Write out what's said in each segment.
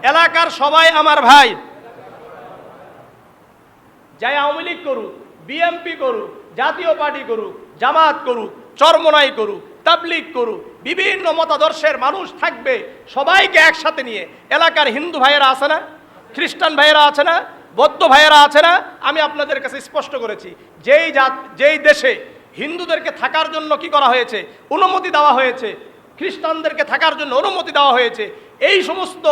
এলাকার সবাই আমার ভাই। যাই আওয়ামী লীগ করুক, বিএনপি করুক, জাতীয় পার্টি করুক, জামাত করুক, চরমোনাই করুক, তাবলিগ করুক, বিভিন্ন মতাদর্শের মানুষ থাকবে, সবাইকে একসাথে নিয়ে। এলাকার হিন্দু ভাইয়েরা আছে না, খ্রিস্টান ভাইয়েরা আছে না, বৌদ্ধ ভাইয়েরা আছে না? আমি আপনাদের কাছে স্পষ্ট করেছি, যেই দেশে হিন্দুদেরকে থাকার জন্য কি করা হয়েছে, অনুমতি দেওয়া হয়েছে, খ্রিস্টানদেরকে থাকার জন্য অনুমতি দেওয়া হয়েছে, এই সমস্ত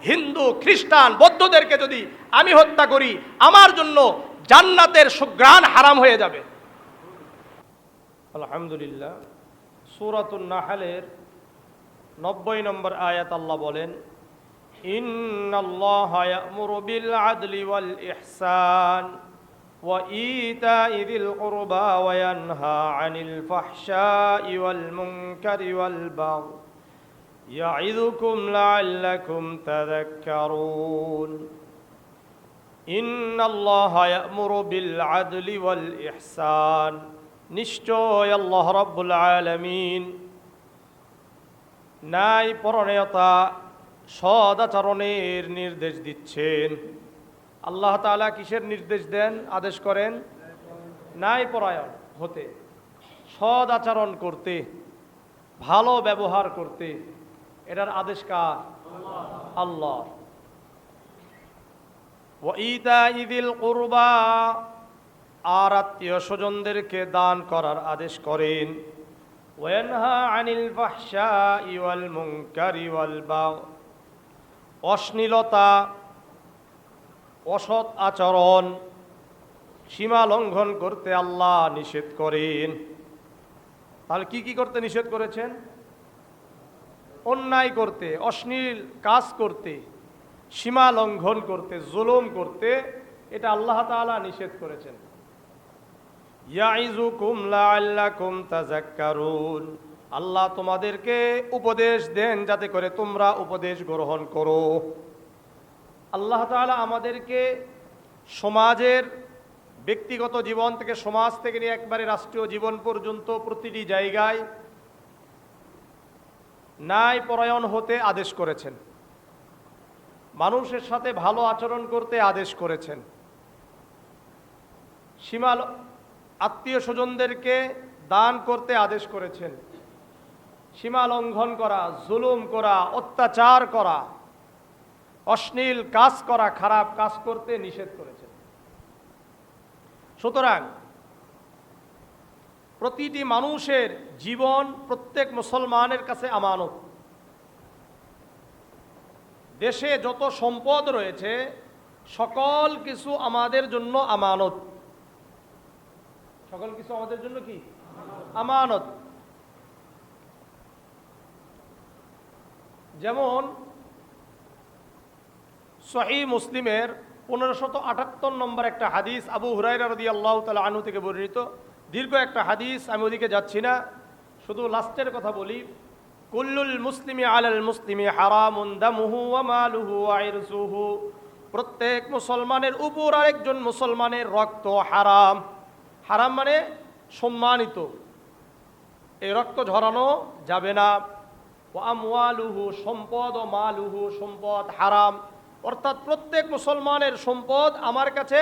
হিন্দু, খ্রিস্টান, বৌদ্ধদেরকে যদি আমি হত্যা করি, আমার জন্য জান্নাতের সুঘ্রাণ হারাম হয়ে যাবে। আলহামদুলিল্লাহ, সূরাতুন নাহলের 90 নম্বর আয়াত আল্লাহ বলেন, ইন্নাল্লাহা ইয়া'মুরু বিল আদলি ওয়াল ইহসান ওয়া ইতা'i যিল কুরবা ওয়া ইয়ানহা আনিল ফাহশা'i ওয়াল মুনকারি ওয়াল বাগই ইয়া'iযুকুম লা'আল্লাকুম তাযাক্কারুন। ইন্নাল্লাহা ইয়া'মুরু বিল আদলি ওয়াল ইহসান, নিশ্চয় আল্লাহ রাব্বুল আলামিন ন্যায় পরায়ণতা, সদাচরণের নির্দেশ দিচ্ছেন। আল্লাহ তাআলা কিসের নির্দেশ দেন, আদেশ করেন? ন্যায় পরায়ণ হতে, সদ আচরণ করতে, ভালো ব্যবহার করতে। এটার আদেশ কার? আল্লাহ। ওয়া ইতা'i যিল কুরবা, আর আত্মীয় স্বজনদেরকে দান করার আদেশ করেন। ওয়া ইয়ানহা আনিল ফাহশা'i ওয়াল মুনকারি ওয়াল বাগই, অশ্লীলতা, অসৎ আচরণ, সীমা লঙ্ঘন করতে আল্লাহ নিষেধ করেন। তাহলে কি কি করতে নিষেধ করেছেন? অন্যায় করতে, অশ্লীল কাজ করতে, সীমা লঙ্ঘন করতে, জুলুম করতে, এটা আল্লাহ তাআলা নিষেধ করেছেন। ইয়া'iযুকুম লা'আল্লাকুম তাযাক্কারুন, আল্লাহ তোমাদেরকে উপদেশ দেন যাতে করে তোমরা উপদেশ গ্রহণ করো। আল্লাহ তাআলা আমাদেরকে সমাজের ব্যক্তিগত জীবন থেকে, সমাজ থেকে নিয়ে একবারে রাষ্ট্রীয় জীবন পর্যন্ত প্রতিটি জায়গায় ন্যায় পরায়ণ হতে আদেশ করেছেন, মানুষের সাথে ভালো আচরণ করতে আদেশ করেছেন, সীমা আত্মীয় স্বজনদেরকে দান করতে আদেশ করেছেন, সীমা লঙ্ঘন করা, জুলুম করা, অত্যাচার করা, অশ্লীল কাজ করা, খারাপ কাজ করতে নিষেধ করেছেন। সুতরাং প্রতিটি মানুষের জীবন প্রত্যেক মুসলমানের কাছে আমানত। দেশে যত সম্পদ রয়েছে সকল কিছু আমাদের জন্য আমানত। সকল কিছু আমাদের জন্য কি? আমানত। যেমন সহিহ মুসলিমের 1578 নম্বর একটা হাদিস, আবু হুরায়রা রাদিয়াল্লাহু তাআলা আনহু থেকে বর্ণিত, দীর্ঘ একটা হাদিস, আমি ওদিকে যাচ্ছি না, শুধু লাস্টের কথা বলি। কুল্লুল মুসলিমি আলাল মুসলিমি হারামুন দামুহু ওয়া মালুহু ওয়া ইরসুহু, প্রত্যেক মুসলমানের উপর আরেকজন মুসলমানের রক্ত হারাম। হারাম মানে সম্মানিত, এই রক্ত ঝরানো যাবে না। ওয়া আমওয়ালুহু, সম্পদ, ও মালুহু, সম্পদ হারাম, অর্থাৎ প্রত্যেক মুসলমানের সম্পদ আমার কাছে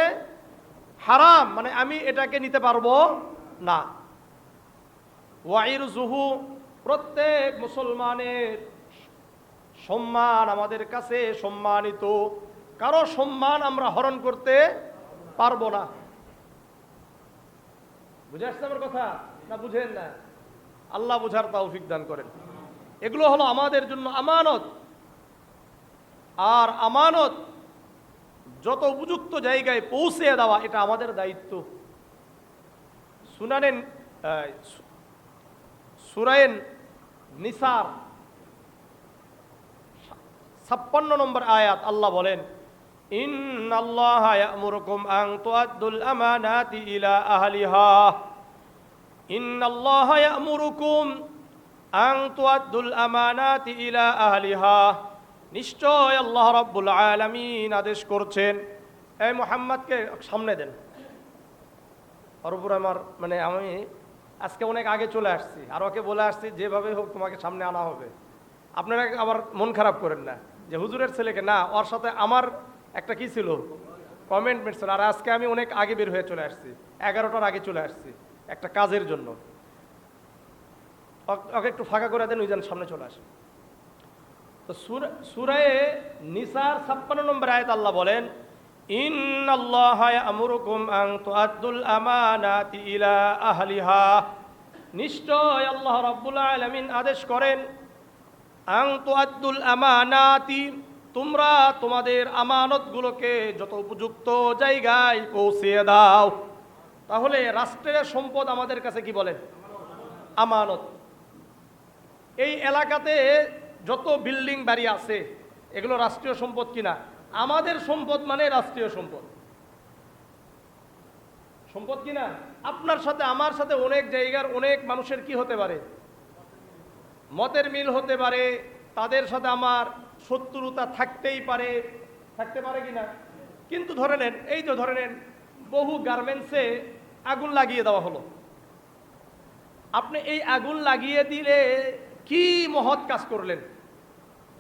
হারাম, মানে আমি এটাকে নিতে পারবো না। ওয়া ইরসুহু, প্রত্যেক মুসলমানের সম্মান আমাদের কাছে সম্মানিত, কারো সম্মান আমরা হরণ করতে পারবো না। বুঝে আসছে আমার কথা না? বুঝেন না? আল্লাহ বুঝার তৌফিক দান করেন। এগুলো হলো আমাদের জন্য আমানত। আর আমানত যত উপযুক্ত জায়গায় পৌঁছে দেওয়া, এটা আমাদের দায়িত্ব। সূরা নিসার 56 নম্বর আয়াত আল্লাহ বলেন, ইন্নাল্লাহা ইয়া'মুরুকুম আন তুআদ্দুল আমানাতি ইলা আহলিহা। ইন্নাল্লাহা ইয়া'মুরুকুম আন তুআদ্দুল আমানাতি ইলা আহলিহা, নিশ্চয় আল্লাহ রাব্বুল আলামিন আদেশ করছেন। এই মুহাম্মদকে সামনে দেন। ওর উপর আমার মানে আমি আজকে অনেক আগে চলে আসছি, আর ওকে বলে আসছি যেভাবে হোক তোমাকে সামনে আনা হবে। আপনারা আবার মন খারাপ করেন না, যে হুজুরের ছেলেকে না, ওর সাথে আমার একটা কি ছিল, কমেন্টমেন্ট ছিল। আর আজকে আমি অনেক আগে বের হয়ে চলে আসছি, 11টার আগে চলে আসছি একটা কাজের জন্য। ওকে একটু ফাঁকা করে দেন, ওই যেন সামনে চলে আসে। তো সূরায়ে নিসার 56 নম্বর আয়াত আল্লাহ বলেন, ইন্নাল্লাহা ইয়া'মুরুকুম আন তুআদ্দুল আমানাতি ইলা আহলিহা, নিশ্চয় আল্লাহ রাব্বুল আলামিন আদেশ করেন, আন তুআদ্দুল আমানাতি, তোমরা তোমাদের আমানতগুলোকে যত উপযুক্ত জায়গায় পৌঁছিয়ে দাও। তাহলে রাষ্ট্রের সম্পদ আমাদের কাছে কি বলেন? আমানত। এই এলাকাতে যত বিল্ডিং বাড়ি আছে এগুলো রাষ্ট্রীয় সম্পদ কিনা? আমাদের সম্পদ মানে রাষ্ট্রীয় সম্পদ, সম্পদ কিনা? আপনার সাথে আমার সাথে অনেক জায়গার অনেক মানুষের কি হতে পারে? মতের মিল হতে পারে, তাদের সাথে আমার শত্রুতা থাকতেই পারে, থাকতে পারে কিনা? কিন্তু ধরে নেন, এই যে ধরে নেন বহু গার্মেন্টসে আগুন লাগিয়ে দেওয়া হলো। আপনি এই আগুন লাগিয়ে দিলে কি মহৎ কাজ করলেন?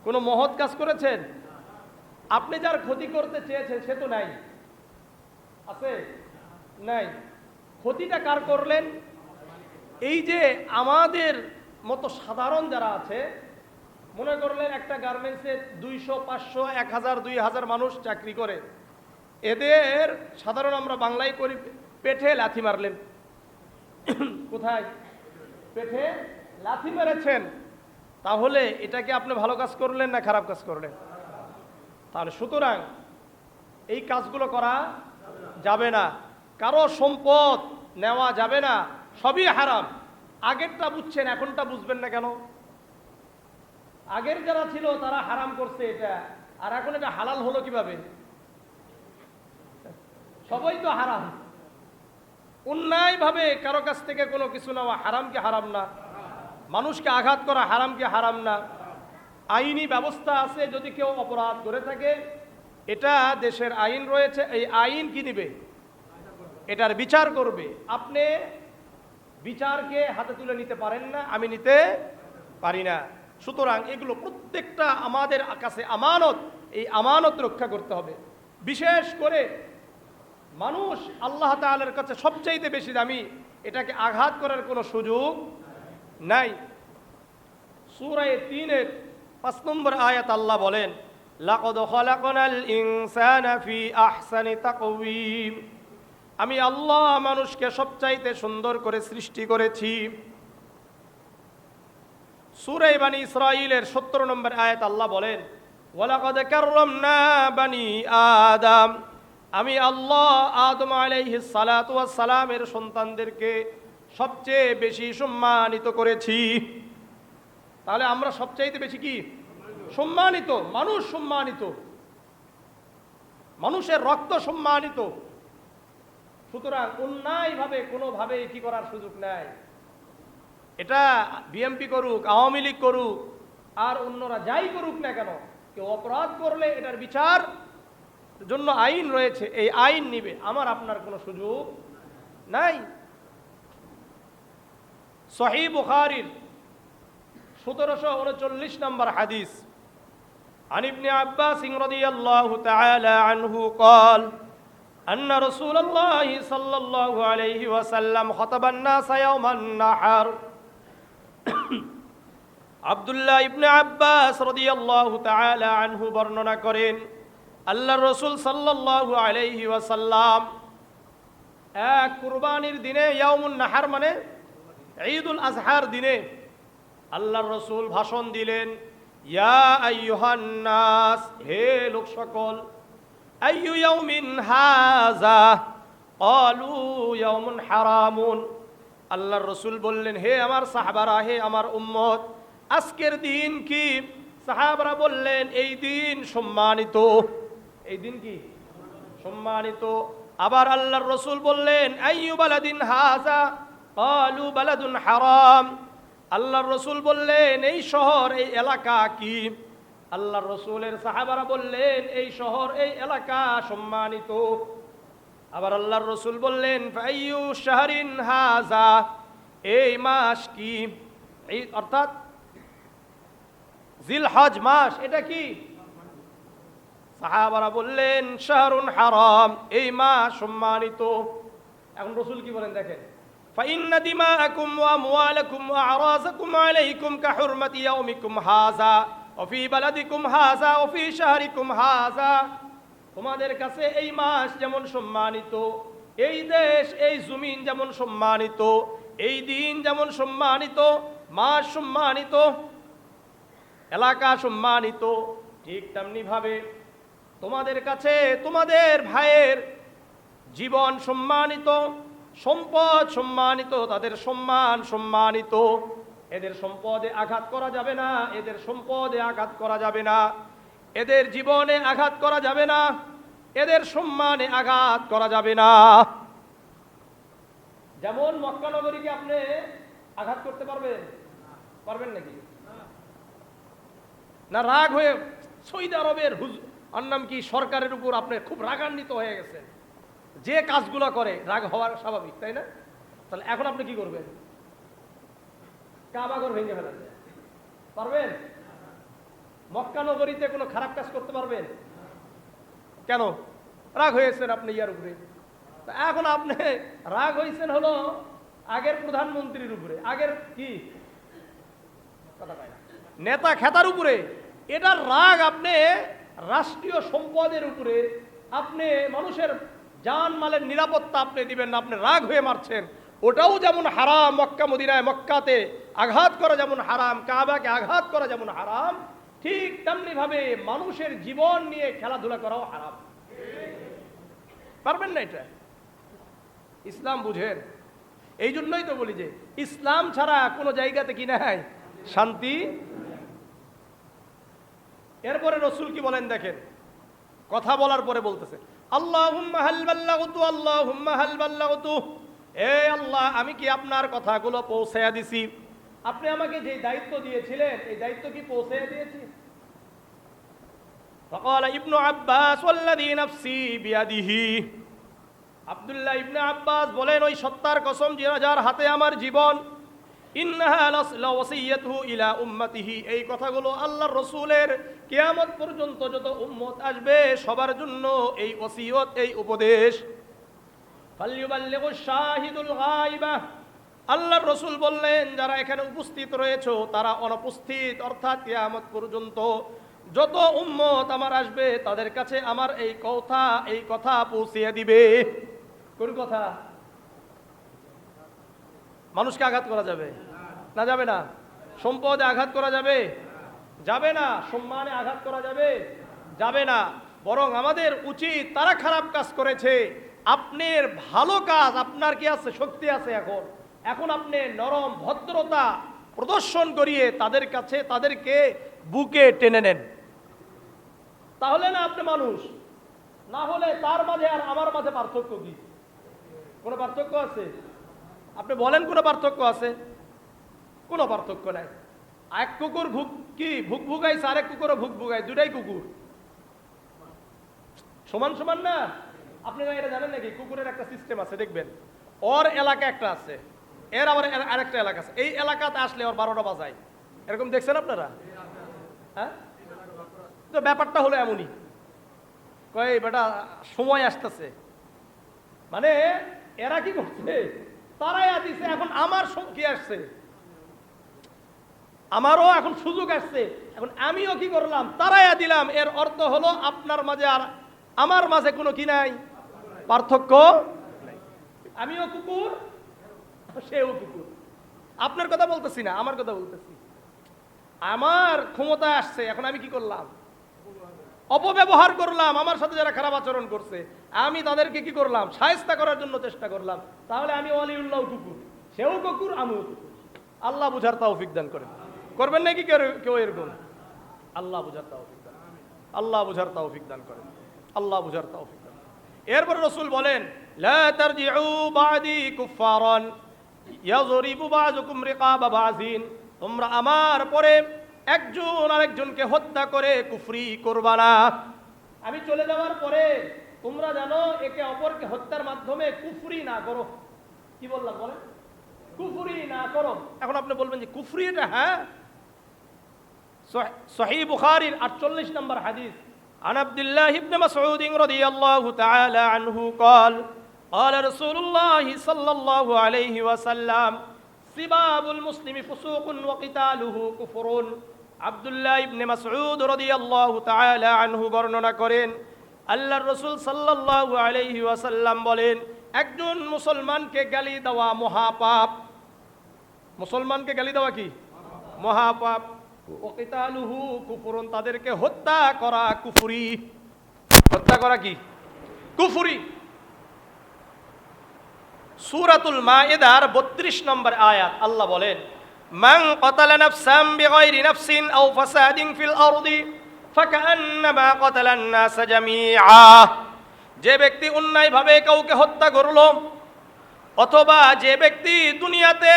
কোনো মহৎ কাজ করেছেন? আপনি যার ক্ষতি করতে চেয়েছেন সে তো নাই, আছে? নাই। ক্ষতিটা কার করলেন? এই যে আমাদের মতো সাধারণ যারা আছে, মনে করলেন একটা গার্মেন্টসে 200, 500, 1000, 2000 মানুষ চাকরি করে, এদের সাধারণ আমরা বাংলায় করি পেটে লাথি মারলেন। কোথায়? পেটে লাথি মেরেছেন। তাহলে এটাকে আপনি ভালো কাজ করলেন না খারাপ কাজ করলেন? তাহলে সুতরাং এই কাজগুলো করা যাবে না, কারো সম্পদ নেওয়া যাবে না, সবই হারাম। আগেরটা বুঝছেন, এখনটা বুঝবেন না কেন? আগের যারা ছিল তারা হারাম করছে এটা, আর এখন এটা হালাল হলো কিভাবে? সবই তো হারাম। অন্যায় ভাবে কারো কাছ থেকে কোনো কিছু নেওয়া হারাম কি হারাম না? মানুষকে আঘাত করা হারাম কি হারাম না? আইনি ব্যবস্থা আছে, যদি কেউ অপরাধ করে থাকে এটা দেশের আইন রয়েছে, এই আইন কি নিবে? এটার বিচার করবে। আপনি বিচারকে হাতে তুলে নিতে পারেন না, আমি নিতে পারি না। সুতরাং এগুলো প্রত্যেকটা আমাদের কাছে আমানত, এই আমানত রক্ষা করতে হবে। বিশেষ করে মানুষ আল্লাহ তাআলার কাছে সবচাইতে বেশি দামি, এটাকে আঘাত করার কোনো সুযোগ নাই। সূরা ৩-এর ৫ নম্বর আয়াত আল্লাহ বলেন, লাকাদ খালাকনাল ইনসানা ফি আহসানি তাকওয়িম, আমি আল্লাহ মানুষকে সবচাইতে সুন্দর করে সৃষ্টি করেছি। সূরা বনী ইসরাঈলের ৭০ নম্বর আয়াত আল্লাহ বলেন, ওয়ালাকাদ কাররামনা বনী আদম, আমি আল্লাহ আদম আলাইহিস সালাতু ওয়াস সালামের সন্তানদেরকে সবচেয়ে বেশি সম্মানিত করেছি। তাহলে আমরা সবচাইতে বেশি কি সম্মানিত? মানুষ সম্মানিত, মানুষের রক্ত সম্মানিত। সুতরাং অন্যায়ভাবে কোনোভাবে কি করার সুযোগ নাই। এটা বিএনপি করুক, আওয়ামী লীগ করুক, আর অন্যরা যাই করুক না কেন, কেউ অপরাধ করলে এটার বিচার জন্য আইন রয়েছে, এই আইন নিবে, আমার আপনার কোনো সুযোগ নাই। সহিহ বুখারীর 1739 নম্বর হাদিস, عن ابن عباس رضي الله تعالى عنه قال أن رسول الله صلى الله عليه وسلم خطب الناس يوم النحر। আব্দুল্লাহ ইবনে আব্বাস রাদিয়াল্লাহু তাআলা আনহু বর্ণনা করেন, আল্লাহর রাসূল সাল্লাল্লাহু আলাইহি ওয়াসাল্লাম এক কুরবানির দিনে, ইয়াউমুন নাহার মানে ঈদুল আজহার দিনে, আল্লাহর রাসূল ভাষণ দিলেন, ইয়া আইয়ুহান নাস, হে লোক সকল, আইয়ু ইয়াউমিন হাযা, ক্বালু ইয়াউমুন হারামুন। আল্লাহর রাসূল বললেন, হে আমার সাহাবারা, হে আমার উম্মত, আজকের দিন কি? সাহাবারা বললেন, এই দিন সম্মানিত। এই দিন কি সম্মানিত? আবার আল্লাহর রাসূল বললেন, আইয়ু বালাদিন হাযা, ক্বালু বালাদুন হারাম। আল্লাহর রাসূল বললেন, এই শহর, এই এলাকা কি? আল্লাহর রাসূলের সাহাবারা বললেন, এই শহর, এই এলাকা সম্মানিত। আবার আল্লাহর রাসূল বললেন, ফাইয়ু শাহরিন হাযা, এই মাস কি? অর্থাৎ জিলহজ মাস, এটা কি সাহাবারা বললেন শাহরুন হারাম, এই মাস সম্মানিত। এখন রাসূল কি বলেন দেখেন, فإن دماءكم وأموالكم وأعراضكم عليكم كحرمة يومكم هذا وفي بلدكم هذا وفي شهركم هذا। তোমাদের কাছে এই মাস যেমন সম্মানিত, এই দেশ এই জমিন যেমন সম্মানিত, এই দিন যেমন সম্মানিত, মাস সম্মানিত, এলাকা সম্মানিত, ঠিক তেমনি ভাবে তোমাদের কাছে তোমাদের ভাইয়ের জীবন সম্মানিত, সম্পদ সম্মানিত, তাদের সম্মান সম্মানিত। এদের সম্পদে আঘাত করা যাবে না, এদের সম্পদে আঘাত করা যাবে না, এদের জীবনে আঘাত করা যাবে না, এদের সম্মানে আঘাত করা যাবে না। যেমন মক্কা নগরীকে আপনি আঘাত করতে পারবেন? পারবেন নাকি? না রাগ হয়ে সৌদি আরবের আর নাম কি সরকারের উপর আপনি খুব রাগান্বিত হয়ে গেছেন, যে কাজগুলো করে রাগ হওয়ার স্বাভাবিক, তাই না? তাহলে এখন আপনি কি করবেন? কাবা ঘর ভেঙে ফেলেন, পারবেন? মক্কা নগরীতে কোনো খারাপ কাজ করতে পারবেন? কেন? রাগ হয়েছেন আপনি ইয়ার উপরে। এখন আপনি রাগ হয়েছেন হলো আগের প্রধানমন্ত্রীর উপরে, আগের কি কথা কয় না, নেতা খেতার উপরে। এটার রাগ আপনি রাষ্ট্রীয় সম্পদের উপরে, আপনি মানুষের জান মালের নিরাপত্তা আপনি দিবেন না, আপনি রাগ হয়ে মারছেন। ওটাও যেমন হারাম, মক্কা মদিনায় মক্কাতে আঘাত করা যেমন হারাম, কাবাকে আঘাত করা যেমন হারাম, ঠিক তেমনি ভাবে মানুষের জীবন নিয়ে খেলাধুলা করাও হারাম। পারবেন না এটা? ইসলাম বুঝেন। এই জন্যই তো বলি যে ইসলাম ছাড়া কোনো জায়গাতে কি নাই শান্তি। এরপরে রাসূল কি বলেন দেখেন, কথা বলার পরে বলতেছে আল্লাহুম্মা হাল বাল্লাগতু, আল্লাহুম্মা হাল বাল্লাগতু, এ আল্লাহ আমি কি আপনার কথাগুলো পৌঁছায়া দিছি? আপনি আমাকে যে দায়িত্ব দিয়েছিলেন এই দায়িত্ব কি পৌঁছায়া দিয়েছি? ফাকালা ইবনু আব্বাস ওয়াল্লাযী নাফসি বিয়াদিহি, আব্দুল্লাহ ইবনে আব্বাস বলেন ওই সত্তার কসম যার হাতে আমার জীবন, ইন্নাহা লাওয়াসিয়াতুহু ইলা উম্মতিহি, এই কথাগুলো আল্লাহর রাসূলের কিয়ামত পর্যন্ত যত উম্মত আসবে সবার জন্য এই ওসিয়ত, এই উপদেশ। ফালইউবাল্লিগুশ শাহিদুল গায়বা, আল্লাহর রাসূল বললেন যারা এখানে উপস্থিত রয়েছে তারা অনুপস্থিত, অর্থাৎ কিয়ামত পর্যন্ত যত উম্মত আমার আসবে তাদের কাছে আমার এই কথা পৌঁছিয়ে দিবে। কোন কথা? মানুষকে আঘাত করা যাবে না? যাবে না। সম্পদে আঘাত করা যাবে? যাবে না। সম্মানে আঘাত করা যাবে? যাবে না। বরং আমাদের উচিত তারা খারাপ কাজ করেছে, আপনার ভালো কাজ, আপনার কি আছে? শক্তি আছে। এখন আপনি নরম ভদ্রতা প্রদর্শন করিয়ে তাদের কাছে তাদেরকে বুকে টেনে নেন, তাহলে না আপনি মানুষ। না হলে তার মাঝে আর আমার মাঝে পার্থক্য কি? কোনো পার্থক্য আছে? আপনি বলেন কোনো পার্থক্য আছে? কোনো পার্থক্য নাই। এক কুকুর ভুক ভুগাইছে, আরেক কুকুরও ভুক ভুগায়, দুটাই কুকুর, সমান সমান না? আপনি এটা জানেন নাকি? কুকুরের একটা সিস্টেম আছে, দেখবেন ওর এলাকা একটা আছে, এর আবার আরেকটা এলাকা আছে, এই এলাকাতে আসলে ওর 12টা বাজায়, এরকম দেখছেন আপনারা? হ্যাঁ, তো ব্যাপারটা হলো এমনই। কয় বেটা সময় আসতেছে, মানে এরা কি করছে? তারাই দিছে। এখন আমার কি আসছে? আমারও এখন সুযোগ আসছে, এখন আমিও কি করলাম? তারাই দিলাম। এর অর্থ হলো আপনার মাঝে আর আমার মাঝে কোনো কি নাই, পার্থক্য নাই। আমিও কুকুর, সেও কুকুর। আপনার কথা বলতেছি না, আমার কথা বলতেছি। আমার ক্ষমতা আসছে, এখন আমি কি করলাম? অপব্যবহার করলাম। আমার সাথে যারা খারাপ আচরণ করছে আমি তাদেরকে কি করলাম? শায়েস্তা করার জন্য চেষ্টা করলাম। তাহলে আমি ওয়ালিউল্লাহ কুকুর, সেও কুকুর, আমিও কুকুর। আল্লাহ বুঝার তৌফিক দান করেন। করবেন নাকি কেউ এরকম? আল্লাহ বুঝার তৌফিক দান, আল্লাহ বুঝার তৌফিক দান করেন, আল্লাহ বুঝার তৌফিক দান। এরপর রাসূল বলেন লা তারজিউ বাদি কুফারান ইয়াযরিবু বাযুকুম রিকাবা বাযিন, তোমরা আমার পরে একজন আরেকজনকে হত্যা করে কুফরি করবা না। আমি চলে যাওয়ার পরে তোমরা জানো একে অপরকে হত্যার মাধ্যমে কুফরি না করো। কি বললাম বলেন? কুফরি না করো। এখন আপনি বলবেন যে কুফরি এটা? হ্যাঁ, সহিহ বুখারীর 48 নম্বর হাদিস, عن عبد الله بن مسعود رضي الله تعالى عنه قال قال رسول الله صلى الله عليه وسلم سباب المسلم فسوق وقتاله كفر আব্দুল্লাহ ইবনে মাসউদ রাদিয়াল্লাহু তাআলা আনহু বর্ণনা করেন আল্লাহর রাসূল সাল্লাল্লাহু আলাইহি ওয়াসাল্লাম বলেন একজন মুসলমানকে গালি দেওয়া মহাপাপ। মুসলমানকে গালি দেওয়া কি মহাপাপ। ওয়া কিতালুহু কুফরুন, তাদেরকে হত্যা করা কুফরি। হত্যা করা কি কুফরি। সূরাতুল মাইদার 32 নম্বর আয়াত আল্লাহ বলেন মান ক্বাতালা নাফসান বিগাইরি নাফসিন আও ফাসাদিন ফিল আরদি ফাকান্নামা ক্বাতালান নাস জামিআ, যে ব্যক্তি অন্যায়ভাবে কাউকে হত্যা করলো অথবা যে ব্যক্তি দুনিয়াতে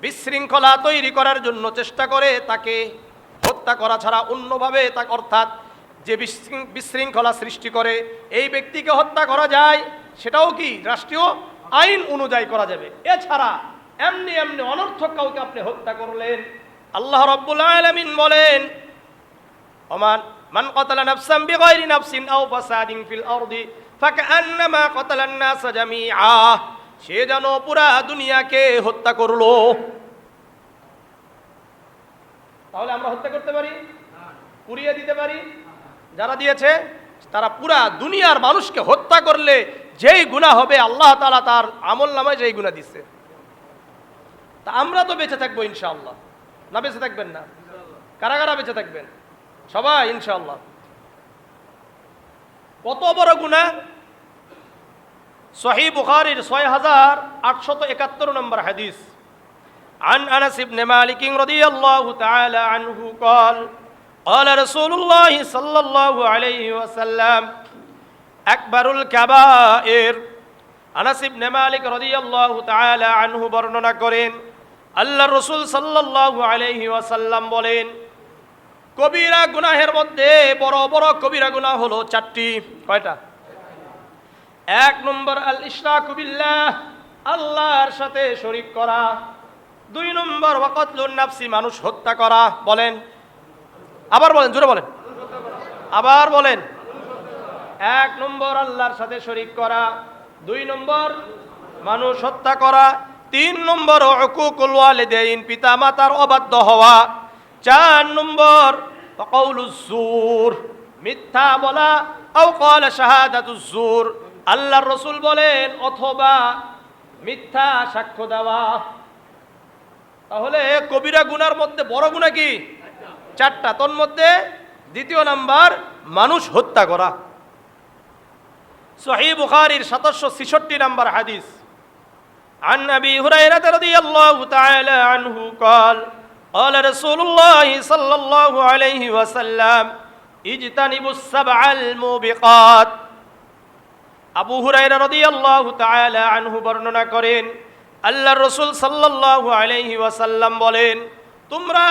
বিশৃঙ্খলা তৈরি করার জন্য চেষ্টা করে তাকে হত্যা করা ছাড়া অন্যভাবে তাকে অর্থাৎ যে বিশৃঙ্খলা সৃষ্টি করে এই ব্যক্তিকে হত্যা করা যায়, সেটাও কি রাষ্ট্রীয় আইন অনুযায়ী করা যাবে। এছাড়া এমনি এমনি অনর্থক কাউকে আপনি হত্যা করলেন, আল্লাহ রাব্বুল আলামিন বলেন ওমান মান ক্বাতালা নাফসান বিগাইরি নাফসিন আও ফাসাদিন ফিল আরদি ফাকান্নামা ক্বাতালান নাস জামিআ, সে যেন পুরা দুনিয়াকে হত্যা করলো। তাহলে আমরা হত্যা করতে পারি, পুড়িয়ে দিতে পারি। যারা দিয়েছে তারা পুরা দুনিয়ার মানুষকে হত্যা করলে যেই গুনাহ হবে আল্লাহ তাআলা তার আমলনামায় যেই গুনাহ দিচ্ছে। তা আমরা তো বেঁচে থাকবো ইনশাআল্লাহ, না বেঁচে থাকবেন না? কারা কারা বেঁচে থাকবেন? সবাই ইনশাআল্লাহ। কত বড় গুনাহ! সহিহ বুখারীর 6871 নম্বর হাদিস عن أنس بن مالك رضي الله تعالى عنه قال قال رسول الله صلى الله عليه وسلم أكبر الكبائر। আনাস ইবনে মালিক রাদিয়াল্লাহু তাআলা আনহু বর্ণনা করেন আল্লাহর রাসূল সাল্লাল্লাহু আলাইহি ওয়াসাল্লাম বলেন কবিরা গুনাহের মধ্যে বড় বড় কবিরা গুনাহ হলো 4টি। কয়টা? 1 নম্বর আল ইশরাকু বিল্লাহ, আল্লাহর সাথে শরীক করা। 2 নম্বর ওয়াকাতলুন নাফসি, মানুষ হত্যা করা। বলেন, আবার বলেন, জোরে বলেন, আবার বলেন। 1 নম্বর আল্লাহর সাথে শরীক করা, 2 নম্বর মানুষ হত্যা করা, 3 নম্বর উকুকুল ওয়ালিদাইন, পিতা মাতার অবাধ্য হওয়া, 4 নম্বর কাউলুজ জুর, মিথ্যা বলা, আও ক্বালা শাহাদাতুজ জুর, আল্লাহর রাসূল বলেন অথবা মিথ্যা সাক্ষ্য দেওয়া। তাহলে কবিরা গুনার মধ্যে বড় গুনাহ কি? 4টা। তোর মধ্যে 2 নাম্বার মানুষ হত্যা করা। সহিহ বুখারীর 766 নম্বর হাদিস عن أبي هريرة رضي الله تعالى عنه قال قال رسول الله صلى الله عليه وسلم اجتنبوا السبع الموبقات। আবু হুরায়রা রাদিয়াল্লাহু তাআলা আনহু বর্ণনা করেন আল্লাহর রাসূল সাল্লাল্লাহু আলাইহি ওয়াসাল্লাম বলেন তোমরা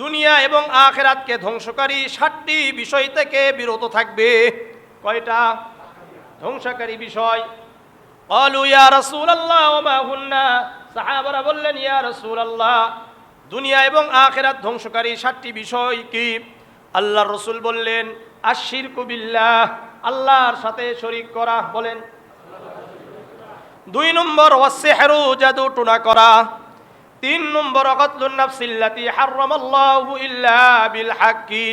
দুনিয়া এবং আখিরাতকে ধ্বংসকারী 7টি বিষয় থেকে বিরত থাকবে। কয়টা ধ্বংসকারী বিষয়? ক্বালু ইয়া রাসূলুল্লাহ ওয়া মা হুন্না, সাহাবারা বললেন ইয়া রাসূলুল্লাহ দুনিয়া এবং আখিরাত ধ্বংসকারী 7টি বিষয় কি? আল্লাহর রাসূল বললেন আশশিরকু বিল্লাহ, আল্লাহর সাথে শরীক করা। বলেন। 2 নম্বর ওয়াসসিহরু, জাদু টুনা করা। 3 নম্বর কাতলুন নাফসিল্লাতি হারামাল্লাহু ইল্লা বিল হাক্কি,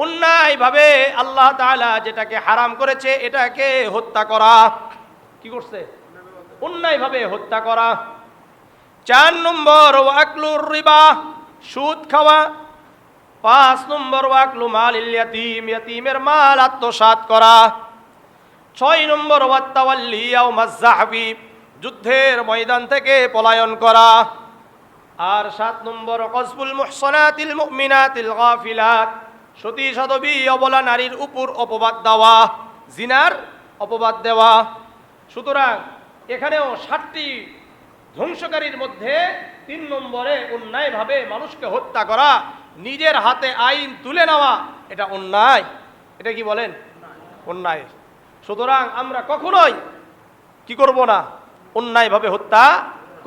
অন্যায়ভাবে আল্লাহ তাআলা যেটাকে হারাম করেছে এটাকে হত্যা করা। কি করছে? অন্যায়ভাবে হত্যা করা। 4 নম্বর ওয়াকলুর রিবা, সুদ খাওয়া। 5 নম্বর ওয়াকলু মালিল ইয়াতীম, ইয়াতীমের মাল আত্মসাৎ করা। 6 নম্বর ওয়াত্তাওয়াল্লি ইয়াউমাজ যাহবি, যুদ্ধের ময়দান থেকে পলায়ন করা। আর 7 নম্বর কসবুল মুহসানাতিল মুমিনাতিল গাফিলাত, সতী সাধবী অবলা নারীর উপর অপবাদ দেওয়া, জিনার অপবাদ দেওয়া। সুতরাং এখানেও 7টি ধ্বংসকারীর মধ্যে 3 নম্বরে অন্যায়ভাবে মানুষকে হত্যা করা, নিজের হাতে আইন তুলে নেওয়া, এটা অন্যায়। এটা কি বলেন? অন্যায়। সুতরাং আমরা কখনোই কি করব না? অন্যায়ভাবে হত্যা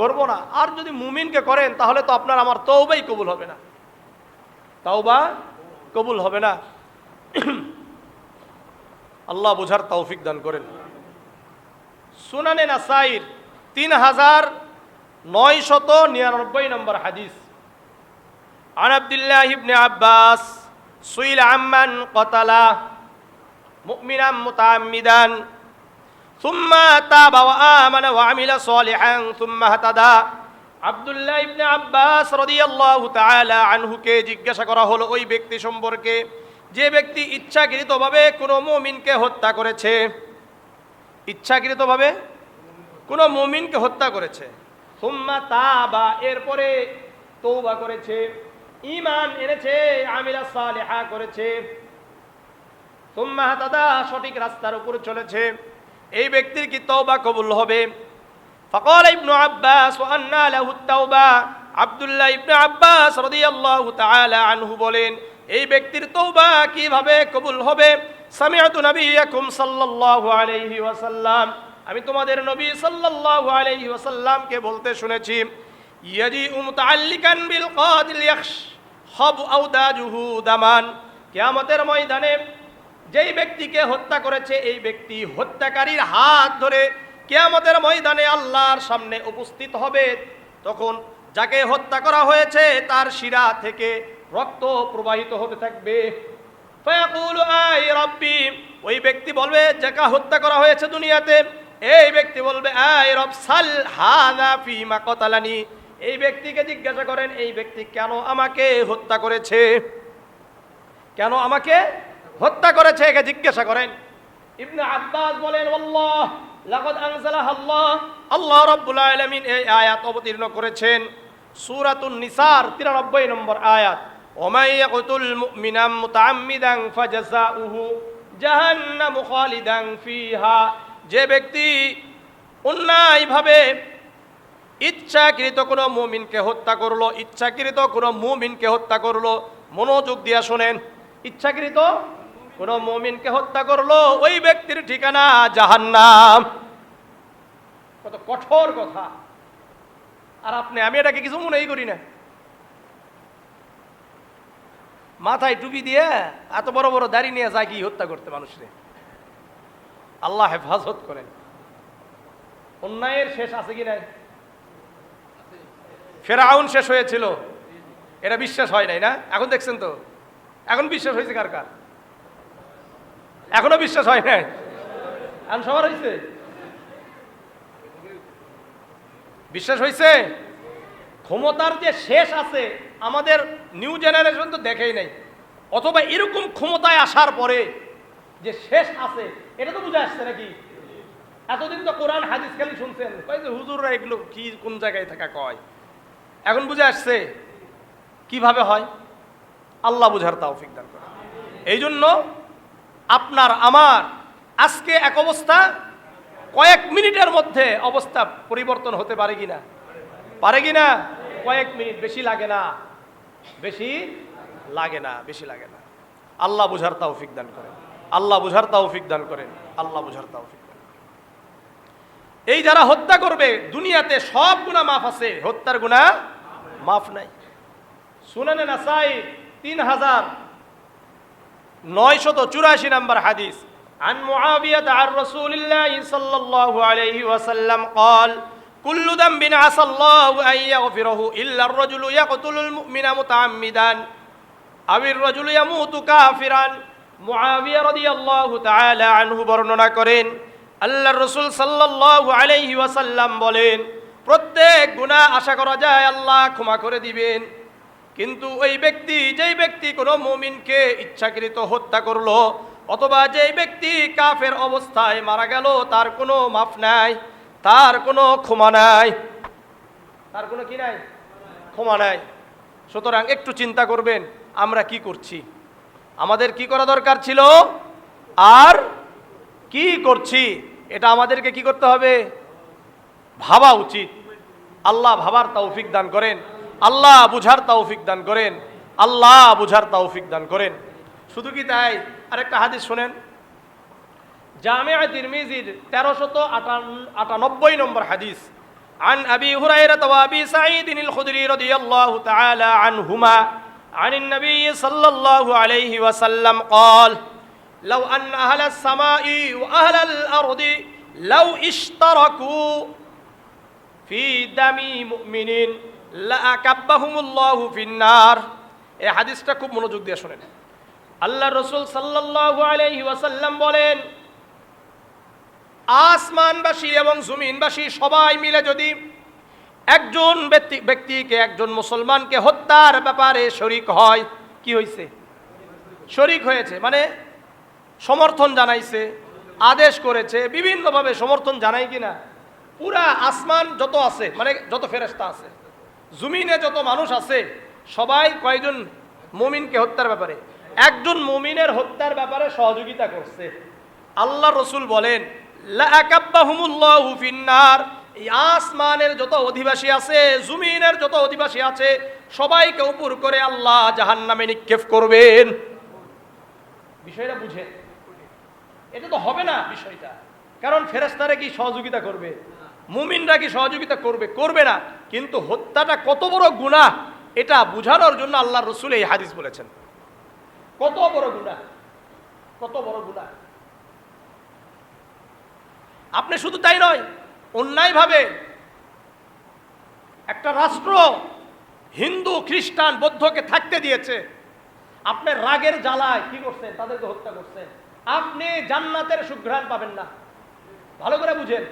করব না। আর যদি মুমিনকে করেন তাহলে তো আপনার আমার তওবাই কবুল হবে না, তওবা কবুল হবে না। আল্লাহ বুঝার তৌফিক দান করেন। সুনানে নাসাইর 3999 নম্বর হাদিস। عن عبد الله بن عباس سئل عمن قتل مؤمنا متعمدا ثم تاب وآمن وعمل صالحا ثم اهتدى। আব্দুল্লাহ ইবনে আব্বাস রাদিয়াল্লাহু তাআলা আনহুকে জিজ্ঞাসা করা হলো ওই ব্যক্তি সম্পর্কে যে ব্যক্তি ইচ্ছাকৃতভাবে কোনো মুমিনকে হত্যা করেছে, ইচ্ছাকৃতভাবে কোনো মুমিনকে হত্যা করেছে, সুম্মা তাবা এরপরে তওবা করেছে, ঈমান এনেছে, আমিলা সালিহা করেছে, সুম্মা হাতাদা সঠিক রাস্তার উপর চলেছে, এই ব্যক্তির কি তওবা কবুল হবে? ফাকাল ইবনু আব্বাস ওয়া আন্না লাহু তাওবা। আব্দুল্লাহ ইবনে আব্বাস রাদিয়াল্লাহু তাআলা আনহু বলেন এই ব্যক্তির তওবা কিভাবে কবুল হবে? সামিআতু নবিয়াকুম সাল্লাল্লাহু আলাইহি ওয়াসাল্লাম, আমি তোমাদের নবী সাল্লাল্লাহু আলাইহি ওয়াসাল্লামকে বলতে শুনেছি, ইয়াজিউ মুতাআল্লিকান বিল কাতিল ইয়াখশাবু আওদাজুহু দামান, কিয়ামতের ময়দানে যেই ব্যক্তিকে হত্যা করেছে এই ব্যক্তি হত্যাকারীর হাত ধরে কিয়ামতের ময়দানে আল্লাহর সামনে উপস্থিত হবে। তখন যাকে হত্যা করা হয়েছে তার শিরা থেকে রক্ত প্রবাহিত হতে থাকবে। ফায়াকুলু আই রাব্বি, ওই ব্যক্তি বলবে যাকে হত্যা করা হয়েছে দুনিয়াতে, এই ব্যক্তি বলবে আই রব সাল হাযা ফীমা কাতালানি, এই ব্যক্তিকে জিজ্ঞাসা করেন এই ব্যক্তি কেন আমাকে হত্যা করেছে, কেন আমাকে হত্যা করেছে, একে জিজ্ঞাসা করেন। ইবনে আব্বাস বলেন আল্লাহ লাকাদ আনজালাহা আল্লাহ, আল্লাহ রাব্বুল আলামিন এই আয়াত অবতীর্ণ করেছেন সূরাতুন নিসার 93 নম্বর আয়াত, ওমাই ইয়াকতুল মুমিনাম মুতাআম্মিদান ফাজাযাউহু জাহান্নামু খালিদান ফিহা, যে ব্যক্তি অন্যায়ভাবে ইচ্ছাকৃত কোনো মুমিনকে হত্যা করলো, ইচ্ছাকৃত কোনো মুমিনকে হত্যা করলো, মনোযোগ দিয়া শুনেন, ইচ্ছাকৃত কোনো মুমিনকে হত্যা করলো ওই ব্যক্তির ঠিকানা জাহান্নাম। কত কঠোর কথা। আর আমি এটাকে কিছু মনেই করি না, মাথায় টুপি দিয়ে এত বড় বড় দাড়ি নিয়ে যায় কি হত্যা করতে মানুষরে। আল্লাহ হেফাজত করেন। অন্যায়ের শেষ আছে কি নাই? ফেরাউন শেষ হয়েছিল, এটা বিশ্বাস হয় নাই না? এখন দেখছেন তো, এখন বিশ্বাস হয়েছে কার কার? এখনো বিশ্বাস হয় নাই, এখন সবার হয়েছে, বিশ্বাস হয়েছে। ক্ষমতার যে শেষ আছে আমাদের নিউ জেনারেশন তো দেখেই নাই, অথবা এরকম ক্ষমতায় আসার পরে যে শেষ আছে এটা তো বুঝে আসছে নাকি? এতদিন তো কোরআন হাদিস খালি শুনছেন, হুজুররা এগুলো কি কোন জায়গায় থাকা কয়, এখন বুঝে আসছে কিভাবে হয়। আল্লাহ বুঝার তৌফিক দান করেন। এই জন্য আপনার আমার আজকে এক অবস্থা, কয়েক মিনিটের মধ্যে অবস্থা পরিবর্তন হতে পারে কিনা? পারে কিনা? কয়েক মিনিট, বেশি লাগে না, বেশি লাগে না, বেশি লাগে না। আল্লাহ বুঝার তৌফিক দান করেন, আল্লাহ বুঝার তৌফিক দান করেন, আল্লাহ বুঝার তৌফিক দান করেন। এই যারা হত্যা করবে দুনিয়াতে সব গুনাহ মাফ আছে, হত্যার গুনাহ মাফ নাই। সুনানে নাসাই 3984 নম্বর হাদিস। عن معاوية عن رسول الله صلى الله عليه وسلم قال كل ذنب عسى الله أن يغفره إلا الرجل يقتل المؤمن متعمدا أو الرجل يموت كافرا। মুআবিয়া রাদিয়াল্লাহু তাআলা আনহু বর্ণনা করেন আল্লাহর রাসূল সাল্লাল্লাহু আলাইহি ওয়াসাল্লাম বলেন প্রত্যেক গুনাহ আশা করা যায় আল্লাহ ক্ষমা করে দিবেন, কিন্তু ওই ব্যক্তি যেই ব্যক্তি কোনো মুমিনকে ইচ্ছাকৃত হত্যা করলো অথবা যেই ব্যক্তি কাফের অবস্থায় মারা গেল তার কোনো মাফ নাই, তার কোনো ক্ষমা নাই, তার কোনো কি নাই? ক্ষমা নাই। সুতরাং একটু চিন্তা করবেন আমরা কি করছি, আমাদের কি করা দরকার ছিল আর কি করছি, এটা আমাদেরকে কি করতে হবে? ভাবা উচিত। আল্লাহ ভাবার তৌফিক দান করেন, আল্লাহ বুঝার তৌফিক দান করেন, আল্লাহ বুঝার তৌফিক দান করেন। শুধু কি তাই? আরেকটা হাদিস শুনেন, জামিআ তিরমিজির 1398 নম্বর হাদিস। عن أبي هريرة وأبي سعيد الخدري رضي الله تعالى عنهما عن النبي صلى الله عليه وسلم قال লাউ আন্না আহলাস সামাই ওয়া আহলাল আরদি লাউ ইশতারাকু ফি দামি মুমিনিন লাআকাব্বাহুমুল্লাহু ফিন্নার। এই হাদিসটা খুব মনোযোগ দিয়ে শুনেন। আল্লাহ রাসূল সাল্লাল্লাহু আলাইহি ওয়াসাল্লাম বলেন, আসমানবাসী এবং জমিনবাসী সবাই মিলে যদি একজন ব্যক্তিকে, একজন মুসলমানকে হত্যার ব্যাপারে শরীক হয়, কি হয়েছে? শরীক হয়েছে, মানে সমর্থন জানাইছে, আদেশ করেছে, বিভিন্নভাবে সমর্থন জানাই কিনা, পুরা আসমান যত আছে, মানে যত ফেরেশতা আছে, জমিনে যত মানুষ আছে, সবাই কয়জন মুমিনকে হত্যার ব্যাপারে, একজন মুমিনের হত্যার ব্যাপারে সহযোগিতা করছে। আল্লাহ রসুল বলেন, লাআকাব্বাহুমুল্লাহু ফিন্নার, এই আসমানের যত অধিবাসী আছে, জমিনের যত অধিবাসী আছে, সবাইকে উপর করে আল্লাহ জাহান্নামে নিক্ষেপ করবেন। বিষয়টা বুঝেন, এটা তো হবে না বিষয়টা, কারণ ফেরেশতারা কি সহযোগিতা করবে? মুমিনরা কি সহযোগিতা করবে? করবে না। কিন্তু হত্যাটা কত বড় গুনাহ এটা বুঝানোর জন্য আল্লাহ রসুল এই হাদিস বলেছেন। কত বড় গুনাহ, কত বড় গুনাহ। আপনি শুধু তাই নয়, অন্যায়ভাবে একটা রাষ্ট্র হিন্দু, খ্রিস্টান, বৌদ্ধকে থাকতে দিয়েছে, আপনি রাগের জ্বালায় কি করছেন? তাদেরকে হত্যা করছেন। আপনি জান্নাতের সুঘ্রাণ পাবেন না। ভালো করে বুঝেন।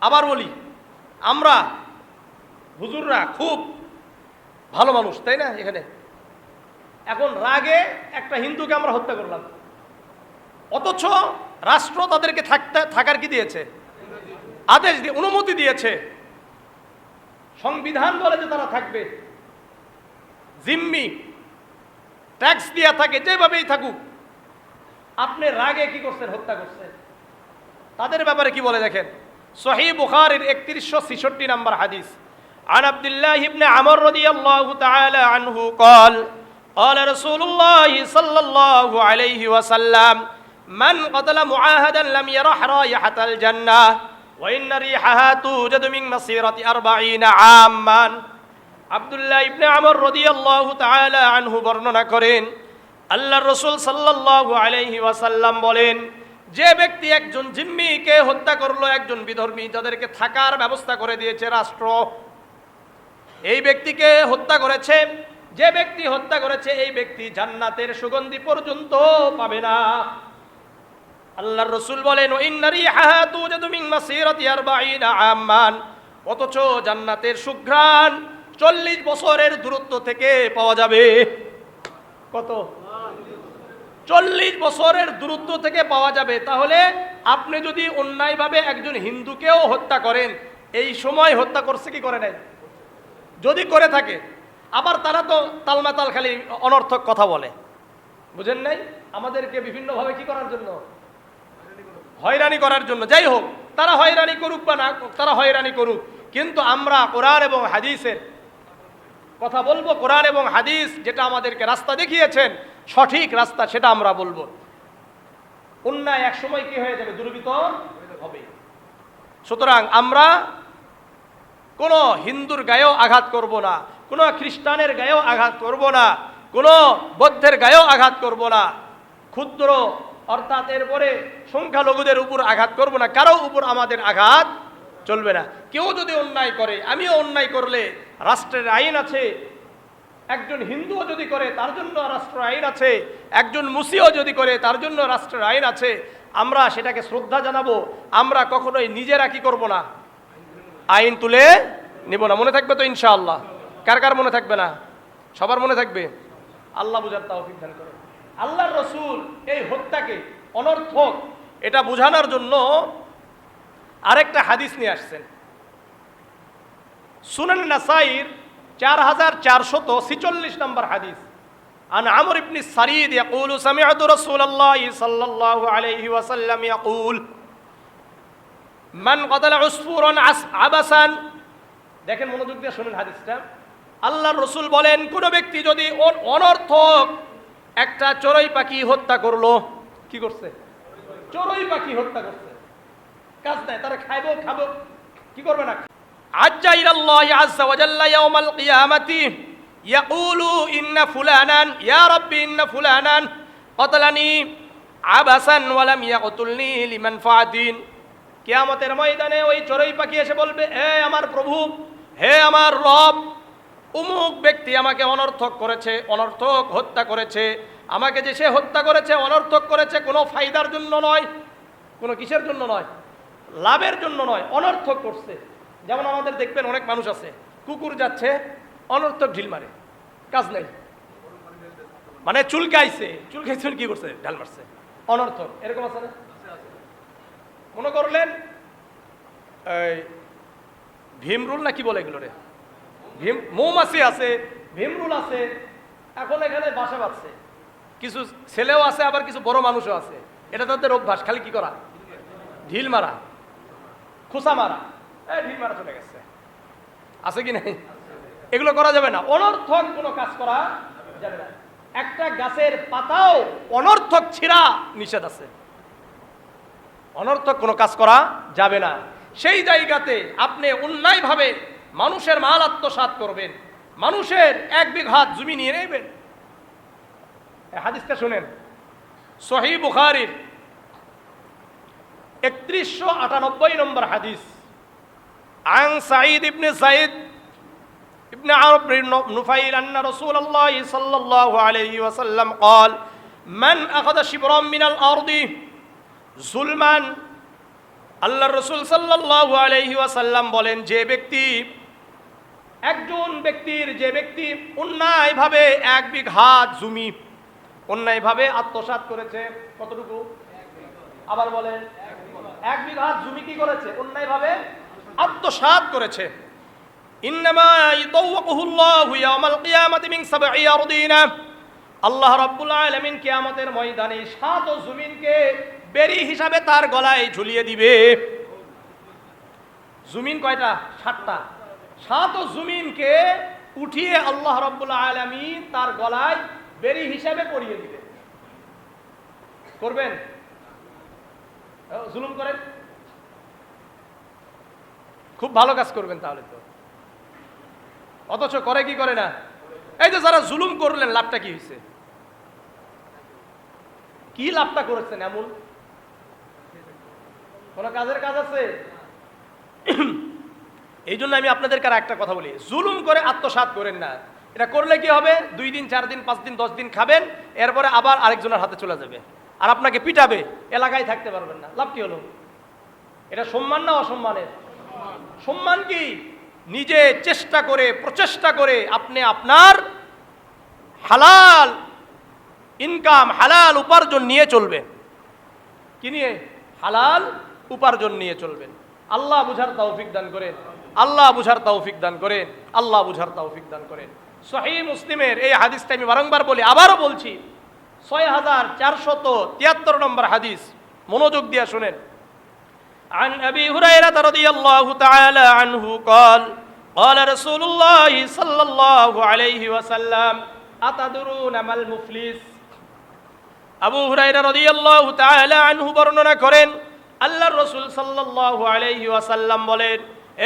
আবার বলি, আমরা হুজুররা খুব ভালো মানুষ, তাই না? এখানে এখন রাগে একটা হিন্দুকে আমরা হত্যা করলাম, অথচ রাষ্ট্র তাদেরকে থাকার কি দিয়েছে? আদেশ দিয়ে, অনুমতি দিয়েছে। সংবিধান বলে যে তারা থাকবে, জিম্মি, ট্যাক্স দিয়া থাকে, যেভাবেই থাকুক। আপনি রাগে কি করছেন? হত্যা করছেন। তাদের ব্যাপারে কি বলে দেখেন, সহিহ বুখারীর 3166 নম্বর হাদিস, عن عبد الله بن عمرو رضي الله تعالى عنه قال قال رسول الله صلى الله عليه وسلم من قتل معاهدا لم يرح رائحة الجنة وإن ريحها توجد من مسيرة 40 عاما। আব্দুল্লাহ ইবনে আমর রাদিয়াল্লাহু তাআলা আনহু বর্ণনা করেন, আল্লাহর রাসূল সাল্লাল্লাহু আলাইহি ওয়াসাল্লাম বলেন, যে ব্যক্তি একজন জিম্মিকে হত্যা করলো, একজন বিধর্মী যাদেরকে থাকার ব্যবস্থা করে দিয়েছে রাষ্ট্র, এই ব্যক্তিকে হত্যা করেছে, যে ব্যক্তি হত্যা করেছে এই ব্যক্তি জান্নাতের সুগন্ধি পর্যন্ত পাবে না। আল্লাহর রাসূল বলেন, ইন্না রিহাহা তুজাদু মিন মাসিরাতি 40 আমান, অথচ জান্নাতের সুঘ্রাণ 40 বছরের দূরত্ব থেকে পাওয়া যাবে। কত? 40 বছরের দূরত্ব থেকে পাওয়া যাবে। তাহলে আপনি যদি অন্যায়ভাবে একজন হিন্দুকেও হত্যা করেন, এই সময় হত্যা করছে কি করে নাই? যদি করে থাকে, আবার তারা তো তালমাতাল খালি অনর্থক কথা বলে, বুঝেন নাই? আমাদেরকে বিভিন্নভাবে কি করার জন্য? হয়রানি করার জন্য। যাই হোক, তারা হয়রানি করুক বা না, তারা হয়রানি করুক, কিন্তু আমরা কোরআন এবং হাদিসের কথা বলবো। কোরআন এবং হাদিস যেটা আমাদেরকে রাস্তা দেখিয়েছেন, সঠিক রাস্তা, সেটা আমরা বলবো। অন্যায় এক সময় কি হয়ে যাবে? দুর্বৃত্ত হবে। সুতরাং আমরা কোনো হিন্দুর গায়েও আঘাত করব না, কোনো খ্রিস্টানের গায়েও আঘাত করব না, কোনো বৌদ্ধের গায়েও আঘাত করব না, ক্ষুদ্র অর্থাৎ এরপরে সংখ্যালঘুদের উপর আঘাত করব না, কারো উপর আমাদের আঘাত চলবে না। কেউ যদি অন্যায় করে, আমিও অন্যায় করলে রাষ্ট্রের আইন আছে। একজন হিন্দুও যদি করে তার জন্য রাষ্ট্রের আইন আছে, একজন মুসলিমও যদি করে তার জন্য রাষ্ট্রের আইন আছে। আমরা সেটাকে শ্রদ্ধা জানাবো। আমরা কখনোই নিজেরা কি করব না? আইন তুলে নেব না। মনে থাকবে তো ইনশাআল্লাহ? কার কার মনে থাকবে না? সবার মনে থাকবে। আল্লাহ বুঝার তৌফিক দান করেন। আল্লাহর রাসূল এই হত্যাকে অনর্থক এটা বোঝানোর জন্য আরেকটা হাদিস নিয়ে আসছেন। সুনান নাসাইর 4446 নম্বর হাদিস, আন আমর ইবনে সারিদ ইয়াকুলু সামি'তু রাসূলুল্লাহ সাল্লাল্লাহু আলাইহি ওয়াসাল্লাম ইয়াকুল মান কাতালা উসফুরান আবাসান। দেখেন, মনোযোগ দিয়ে শুনুন হাদিসটা। আল্লাহর রাসূল বলেন, কোন ব্যক্তি যদি অনর্থক একটা চড়ুই পাখি হত্যা করলো, কি করছে? চড়ুই পাখি হত্যা করছে, কাজ নাই, তারা খাবো, কি করবে না? আজ্জা ইলাল্লাহি আযজা ওয়া জাল্লা ইয়াউমাল কিয়ামাতি ইয়াকুলু ইন্না ফুলানান ইয়া রাব্বি ইন্না ফুলানান ক্বাতালানি আবাসান ওয়া লাম ইয়াকতুলনি লিমানফাআতিন, কিয়ামতের ময়দানে ওই চড়ুই পাখি এসে বলবে, হে আমার প্রভু, হে আমার রব, অমুক ব্যক্তি আমাকে অনর্থক করেছে, অনর্থক হত্যা করেছে। আমাকে যে সে হত্যা করেছে, অনর্থক করেছে, কোনো ফায়দার জন্য নয়, কোনো কিসের জন্য নয়, লাভের জন্য নয়, অনর্থক করছে। যেমন আমাদের দেখবেন অনেক মানুষ আছে, কুকুর যাচ্ছে, অনর্থক ঢিল মারে, কাজ নেই, মানে চুলকাইছে, কি করছে, ঢাল মারছে, অনর্থক। এরকম আছে না? মনে করলেন এই ভীমরুল না কি বলে এগুলো রে, মৌমাছি আছে, ভীমরুল আছে, এখন এখানে বাসা বাঁধছে, কিছু ছেলেও আছে, আবার কিছু বড় মানুষও আছে। এটা তাদের অভ্যাস, খালি কি করা, ঢিল মারা, খোসা মারা, ঢিল মারা চলে গেছে, আছে কি নাই? এগুলো করা যাবে না, অনর্থক কোনো কাজ করা যাবে না। একটা গাছের পাতাও অনর্থক ছিঁড়া নিষেধ আছে, অনর্থক কোনো কাজ করা যাবে না। সেই জায়গাতে আপনি অন্যায়ভাবে মানুষের মাল আত্মসাৎ করবেন, মানুষের 1 বিঘা জমি নিয়ে নেবেন। হাদিসটা শুনেন, সহিহ বুখারীর 3198 নম্বর হাদিস। আন সাঈদ ইবনে যায়েদ ইবনে আমর বিন নুফাইল আন্না রাসূলুল্লাহ সাল্লাল্লাহু আলাইহি ওয়াসাল্লাম قال من اخذ شبرا من الارض ظلما, আল্লাহর রাসূল সাল্লাল্লাহু আলাইহি ওয়াসাল্লাম বলেন, যে ব্যক্তি, একজন ব্যক্তির, যে ব্যক্তি অন্যায়ভাবে 1 বিঘা জমি অন্যায়ভাবে আত্মসাৎ করেছে, কতটুকু? আবার বলেন, 1 বিঘা জমি কি করেছে? অন্যায়ভাবে আত্মসাৎ করেছে। ইন্নামা ইয়াতাওয়াকুহুল্লাহু ইয়াওমাল কিয়ামাতি মিন 7 আরদিনা, আল্লাহ রাব্বুল আলামিন কিয়ামতের ময়দানে 7 জমিনকে বেরি হিসাবে তার গলায় ঝুলিয়ে দিবে। জমিন কয়টা? 7টা। 7 জমিনকে উঠিয়ে আল্লাহ রাব্বুল আলামিন তার গলায় বেরি হিসাবে পরিয়ে দিবে। করবেন? জুলুম করেন, খুব ভালো কাজ করবেন তাহলে তো। অথচ করে কি করে না? এই যে যারা জুলুম করলেন, লাভটা কি হয়েছে? কি লাভটা করেছেন? এমন কোন কাজের কাজ আছে? এই জন্য আমি আপনাদেরকে আর একটা কথা বলি, জুলুম করে আত্মসাৎ করেন না। এটা করলে কি হবে? 2 দিন, 4 দিন, 5 দিন, 10 দিন খাবেন, এরপরে আবার আরেকজনের হাতে চলে যাবে, আর আপনাকে পিটাবে, এলাকায় থাকতে পারবেন না। লাভ কি হলো? এটা সম্মান না অসম্মানের? সম্মান কি? নিজে চেষ্টা করে, প্রচেষ্টা করে আপনি আপনার হালাল ইনকাম, হালাল উপার্জন নিয়ে চলবেন। কি নিয়ে? হালাল উপার্জন নিয়ে চলবেন। আল্লাহ বুঝার তৌফিক দান করেন, আল্লাহ বুঝার তৌফিক দান করেন, আল্লাহ বুঝার তৌফিক দান করেন। সহিহ মুসলিমের এই হাদিসটা আমি বারংবার বলি, আবারও বলছি, 6473 নম্বর হাদিস, মনোযোগ দিয়ে শুনেন। عن أبي هريرة رضي الله تعالى عنه قال قال رسول الله صلى الله عليه وسلم أتدرون ما المفلس, আবু হুরায়রা রাদিয়াল্লাহু তাআলা আনহু বর্ণনা করেন, আল্লাহর রাসূল সাল্লাল্লাহু আলাইহি ওয়াসাল্লাম বলেন,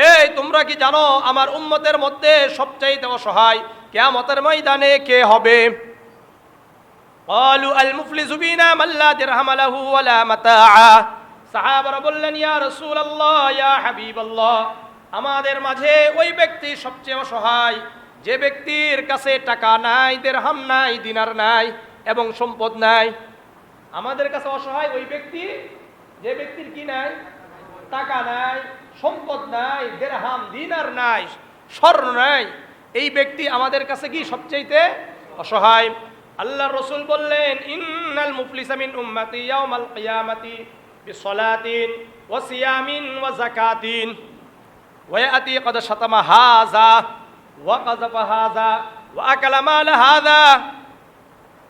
এই তোমরা কি জানো আমার উম্মতের মধ্যে সবচাইতে অসহায় কিয়ামতের ময়দানে কে হবে? ক্বালু আল মুফলিসু বিনা মান লা দিরহাম লাহু ওয়ালা মাতাআ, সাহাবারা বললেন, ইয়া রাসূলুল্লাহ, ইয়া হাবিবাল্লাহ, আমাদের মাঝে ওই ব্যক্তি সবচেয়ে অসহায় যে ব্যক্তির কাছে টাকা নাই, দিরহাম নাই, দিনার নাই এবং সম্পদ নাই। আমাদের কাছে অসহায় ওই ব্যক্তি যে ব্যক্তির কি নাই? টাকা নাই, সম্পদ নাই, দিরহাম দিনার নাই, স্বর্ণ নাই। এই ব্যক্তি আমাদের কাছে কি সবচেয়ে অসহায়? আল্লাহর রাসূল বললেন, ইন্নাল মুফলিসা মিন উম্মতি ইয়াউমাল কিয়ামাতি বিসসালাতিন ওয়া সিয়ামিন ওয়া যাকাতিন ওয়া ইয়াতি ক্বাদ শাতামা হাযা ওয়া কাযাফা হাযা ওয়া আকালা মাল হাযা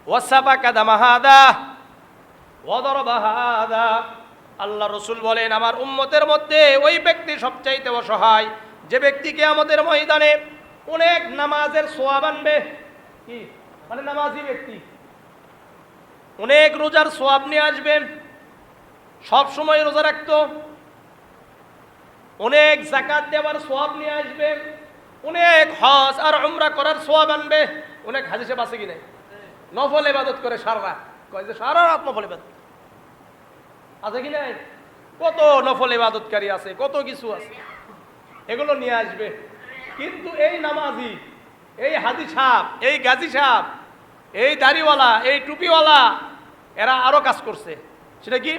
ওয়া সাবাকা দামা হাযা ওয়া দারাবা হাযা। আল্লাহ রাসূল বলেন, আমার উম্মতের মধ্যে ওই ব্যক্তি সবচাইতে অসহায় যে ব্যক্তি কিয়ামতের ময়দানে অনেক নামাজের সওয়াব আনবে। কি মানে? নামাজি ব্যক্তি অনেক রোজার সওয়াব নিয়ে আসবেন, সব সময় রোজা রাখতো, অনেক যাকাত দেওয়ার সওয়াব নিয়ে আসবে, অনেক হজ আর উমরা করার সওয়াব আনবে। অনেক হাদিসে আছে কি নাই? নফল ইবাদত করে সারা রাত, কয় যে সারা রাত নফল ইবাদত, আছে কি নাই? কত নফল ইবাদতকারী আছে, কত কিছু আছে, এগুলো নিয়ে আসবে। কিন্তু এই নামাজি, এই হাজি সাহেব, এই গাজী সাহেব, এই দাড়িওয়ালা, এই টুপিওয়ালা, এরা আরো কাজ করছে। সেটা কি?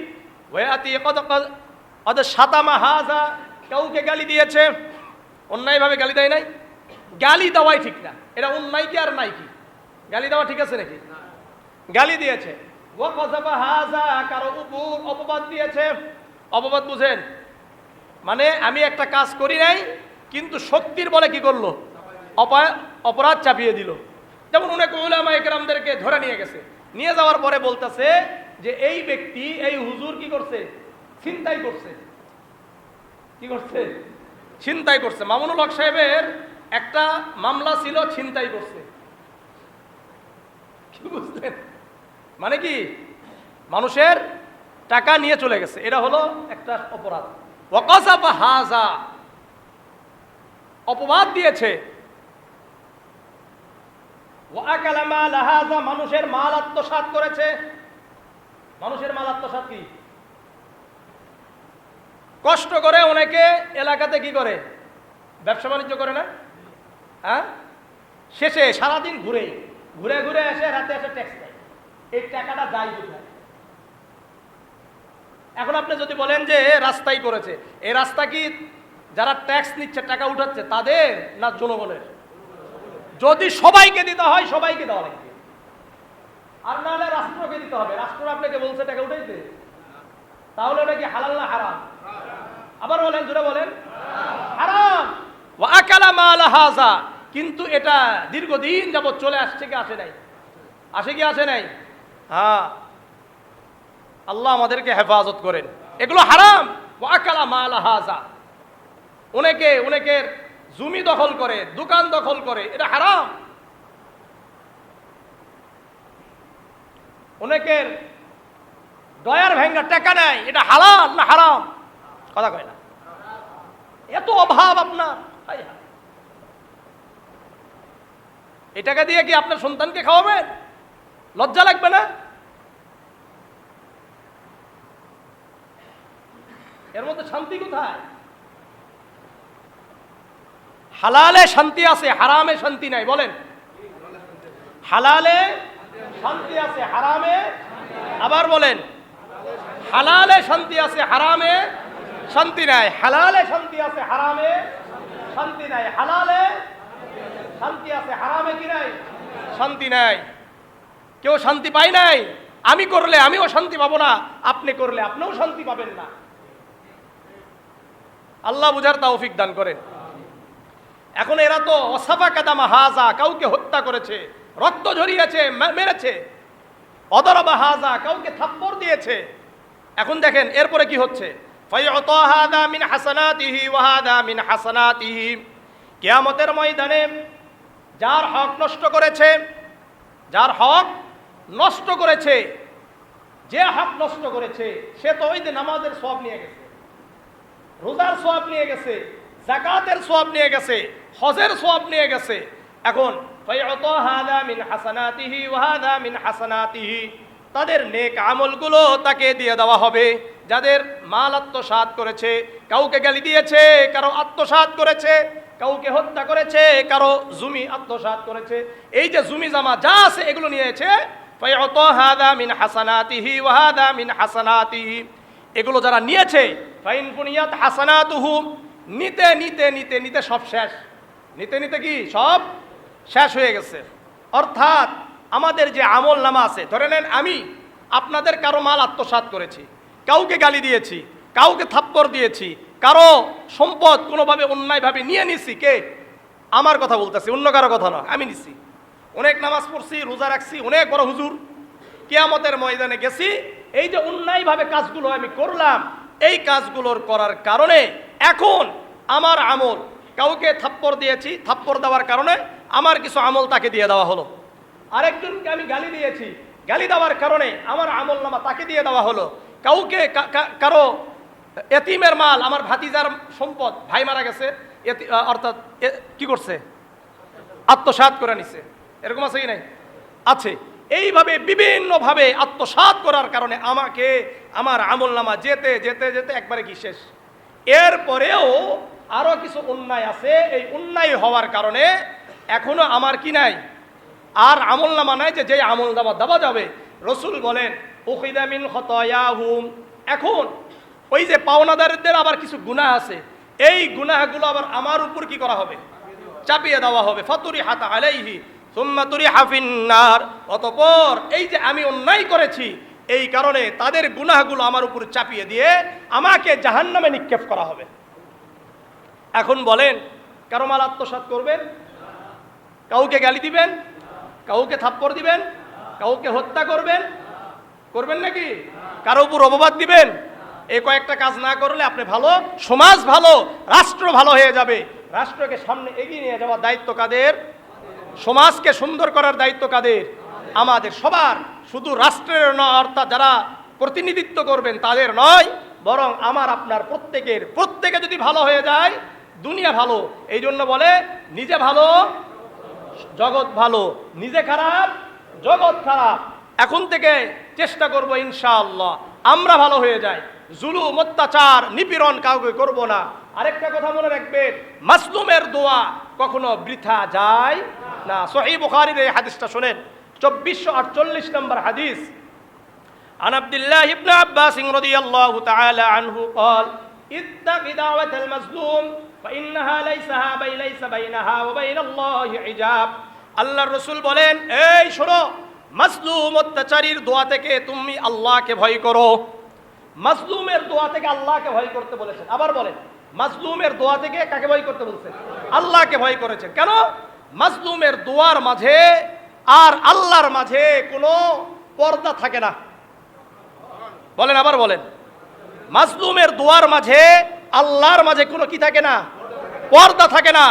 ওদের সাতামা হাজা, কাউকে গালি দিয়েছে, অন্যায়ভাবে গালি দেয় নাই। গালি দেওয়াই ঠিক না, এটা অন্যায় কি আর নাই কি? গালি দেওয়া ঠিক আছে নাকি? গালি দিয়েছে। হাজা, কারো উপর অপবাদ দিয়েছে। অপবাদ বুঝেন? মানে আমি একটা কাজ করি নাই, কিন্তু শক্তির বলে কি করলো? অপরাধ চাপিয়ে দিল। যেমন অনেক উলামা ইকরামদেরকে ধরে নিয়ে গেছে, নিয়ে যাওয়ার পরে বলতেছে যে এই ব্যক্তি, এই হুজুর কি করছে? ছিনতাই করছে। কি করছে? ছিনতাই করছে। মামুনুল হক সাহেবের একটা মামলা ছিল, ছিনতাই করছে। কি বুঝলেন? মানে কি? মানুষের টাকা নিয়ে চলে গেছে, এটা হলো একটা অপরাধ। ওয়াকাযাফা হাযা, অপবাদ দিয়েছে। ওয়াকালা মাল হাযা, মানুষের মাল আত্মসাৎ করেছে। মানুষের মাল আত্মসাৎ কি? কষ্ট করে অনেকে এলাকাতে কি করে? ব্যবসা বাণিজ্য করে না? হ্যাঁ, শেষে সারাদিন ঘুরে ঘুরে ঘুরে এসে রাতে এসে ট্যাক্স দেয়। এই টাকাটা যায় কোথায়? এখন আপনি যদি বলেন যে রাস্তাই করেছে, এই রাস্তা কি যারা ট্যাক্স নিচ্ছে, টাকা উঠাচ্ছে, তাদের না জনগণের? যদি সবাইকে দিতে হয়, সবাইকে দেওয়া লাগবে। আর না হলে রাষ্ট্রকে দিতে হবে। রাষ্ট্র আপনাকে বলছে টাকা উঠাইতে, তাহলে এটা কি হালাল না হারাম? আবার বলেন, জোরে বলেন। হারাম। ওয়াকালা মাল হাযা, কিন্তু এটা দীর্ঘদিন যাবত চলে আসছে কি আসে নাই? আসে কি আসে নাই? হ্যাঁ, আল্লাহ আমাদেরকে হেফাজত করেন। এগুলো হারাম। ওয়াকালা মাল হাযা, অনেকের জমি দখল করে, দোকান দখল করে, এটা হারাম। অনেকের ডয়ার ভেঙ্গা টাকা নেয়, এটা হালাল না হারাম? কথা কয় না। এত অভাব আপনার, এই টাকা দিয়ে কি আপনার সন্তানকে খাওয়াবেন? লজ্জা লাগবে না? এর মধ্যে শান্তি কোথায়? হালালে শান্তি আছে, হারামে শান্তি নাই। বলেন, হালালে শান্তি আছে, হারামে। আবার বলেন, হালালে শান্তি আছে, হারামে শান্তি নাই। হালালে শান্তি আছে, হারামে শান্তি নাই। হালালে শান্তি আছে, হারামে কি নাই? শান্তি নাই। কেউ শান্তি পায় নাই। আমি করলে আমিও শান্তি পাবো না, আপনি করলে আপনিও শান্তি পাবেন না। আল্লাহ বুঝার তৌফিক দান করেন। এখন এরা তো অসাফা কাদামা হাজা, কাউকে হত্যা করেছে, রক্ত ঝরিয়েছে, মেরেছে। অদরবা হাজা, কাউকে থাপ্পড় দিয়েছে। এখন দেখেন এরপরে কি হচ্ছে? ফায়ুতা হাযা মিন হাসানাতিহি ওয়া হাযা মিন হাসানাতিহি, কিয়ামতের ময়দানে যার হক নষ্ট করেছে, যার হক নষ্ট করেছে, যে হক নষ্ট করেছে, সে তো ওই যে নামাজের সওয়াব নিয়ে গেছে, রোজার সওয়াব নিয়ে গেছে, যাকাতের সওয়াব নিয়ে গেছে, হজের সওয়াব নিয়ে গেছে। এখন ফায়ুতা হাযা মিন হাসানাতিহি ওয়া হাযা মিন হাসানাতিহি, তাদের নেক আমলগুলো তাকে দিয়ে দেওয়া হবে। যাদের মাল আত্মসাৎ করেছে, কাউকে গালি দিয়েছে, কারো আত্মসাৎ করেছে, কাউকে হত্যা করেছে, কারো জমি আত্মসাৎ করেছে, এই যে জমি জামা যা আছে এগুলো নিয়েছে, ফায়ুতা হাযা মিন হাসানাতিহি ওয়া হাযা মিন হাসানাতিহি, এগুলো যারা নিয়েছে, ফাইন ফুনিয়াত হাসানাতুহু, নিতে নিতে নিতে নিতে সব শেষ। নিতে নিতে কি সব শেষ হয়ে গেছে। অর্থাৎ আমাদের যে আমল নামা আছে, ধরে নেন আমি আপনাদের কারো মাল আত্মসাৎ করেছি, কাউকে গালি দিয়েছি, কাউকে থাপ্পড় দিয়েছি, কারো সম্পদ কোনোভাবে অন্যায়ভাবে নিয়ে নিছি। কে? আমার কথা বলতেছি, অন্য কারো কথা না, আমি নিছি। অনেক নামাজ পড়ছি, রোজা রাখছি, অনেক বড় হুজুর, কিয়ামতের ময়দানে গেছি, এই যে অন্যায়ভাবে কাজগুলো আমি করলাম, এই কাজগুলোর করার কারণে এখন আমার আমল, কাউকে থাপ্পড় দিয়েছি, থাপ্পড় দেওয়ার কারণে আমার কিছু আমল তাকে দিয়ে দেওয়া হলো। আরেকজনকে আমি গালি দিয়েছি, গালি দেওয়ার কারণে আমার আমল নামা তাকে দিয়ে দেওয়া হলো। কাউকে কারো এতিমের মাল, আমার ভাতিজার সম্পদ, ভাই মারা গেছে, অর্থাৎ কি করছে? আত্মসাৎ করে নিছে। এরকম আছে কি নাই? আছে। এইভাবে বিভিন্নভাবে আত্মসাৎ করার কারণে আমাকে আমার আমলনামা যেতে যেতে যেতে একবারে কি শেষ। এরপরেও আরো কিছু অন্যায় আছে, এই অন্যায় হওয়ার কারণে এখনো আমার কি নাই, আর আমলনামা নাই যে আমলনামা দেওয়া যাবে। রসুল বলেন উখিদা মিন খতায়াহুম, এখন ওই যে পাওনাদারদের আবার কিছু গুনাহ আছে, এই গুনাহগুলো আবার আমার উপর কি করা হবে, চাপিয়ে দেওয়া হবে। ফাতুরি হাতা আলাইহি সুম্মা তুরিহা ফিন্নার, অতঃপর এই যে আমি অন্যায় করেছি এই কারণে তাদের গুনাহগুলো আমার উপর চাপিয়ে দিয়ে আমাকে জাহান্নামে নিক্ষেপ করা হবে। এখন বলেন, কারো মাল আত্মসাৎ করবেন, কাউকে গালি দিবেন, কাউকে থাপ্পড় দিবেন, কাউকে হত্যা করবেন, করবেন নাকি? কারো উপর অপবাদ দিবেন? এই কয়েকটা কাজ না করলে আপনি ভালো, সমাজ ভালো, রাষ্ট্র ভালো হয়ে যাবে। রাষ্ট্রকে সামনে এগিয়ে নিয়ে যাওয়ার দায়িত্ব কাদের? সমাজকে সুন্দর করার দায়িত্ব কাদের? আমাদের সবার, শুধু রাষ্ট্রের নয়, অর্থাৎ যারা প্রতিনিধিত্ব করবেন তাদের নয়, বরং আমার আপনার প্রত্যেকে যদি ভালো হয়ে যায় দুনিয়া ভালো। এই জন্য বলে নিজে ভালো জগৎ ভালো, নিজে খারাপ জগৎ খারাপ। এখন থেকে চেষ্টা করব ইনশাআল্লাহ আমরা ভালো হয়ে যাই, জুলুম অত্যাচার নিপীড়ন কাউকে করব না। আরেকটা কথা মনে রাখবেন, মাসলুমের দোয়া কখনো বৃথা যায় না। সহিহ বুখারীর এই হাদিসটা শুনেন, 2448 নম্বর হাদিস। عن عبد الله بن عباس رضي الله تعالى عنه قال اتق دعوة المظلوم فإنها ليس بينها وبين الله حجاب। আল্লাহর রাসূল বলেন, এই শোনো, মাজলুম অত্যাচারীর দোয়া থেকে তুমি আল্লাহকে ভয় করো। মাজলুমের দোয়া থেকে আল্লাহকে ভয় করতে বলেছেন। আবার বলেন, মাজলুমের দোয়া থেকে কাকে ভয় করতে বলছেন? আল্লাহকে ভয় করেছেন। কেন? মাজলুমের দোয়ার মাঝে আর আল্লাহর মাঝে কোনো পর্দা থাকে না। বলেন, আবার বলেন, মাজলুমের দোয়ার মাঝে আল্লাহর মাঝে কোনো কি থাকে না? পর্দা থাকে না।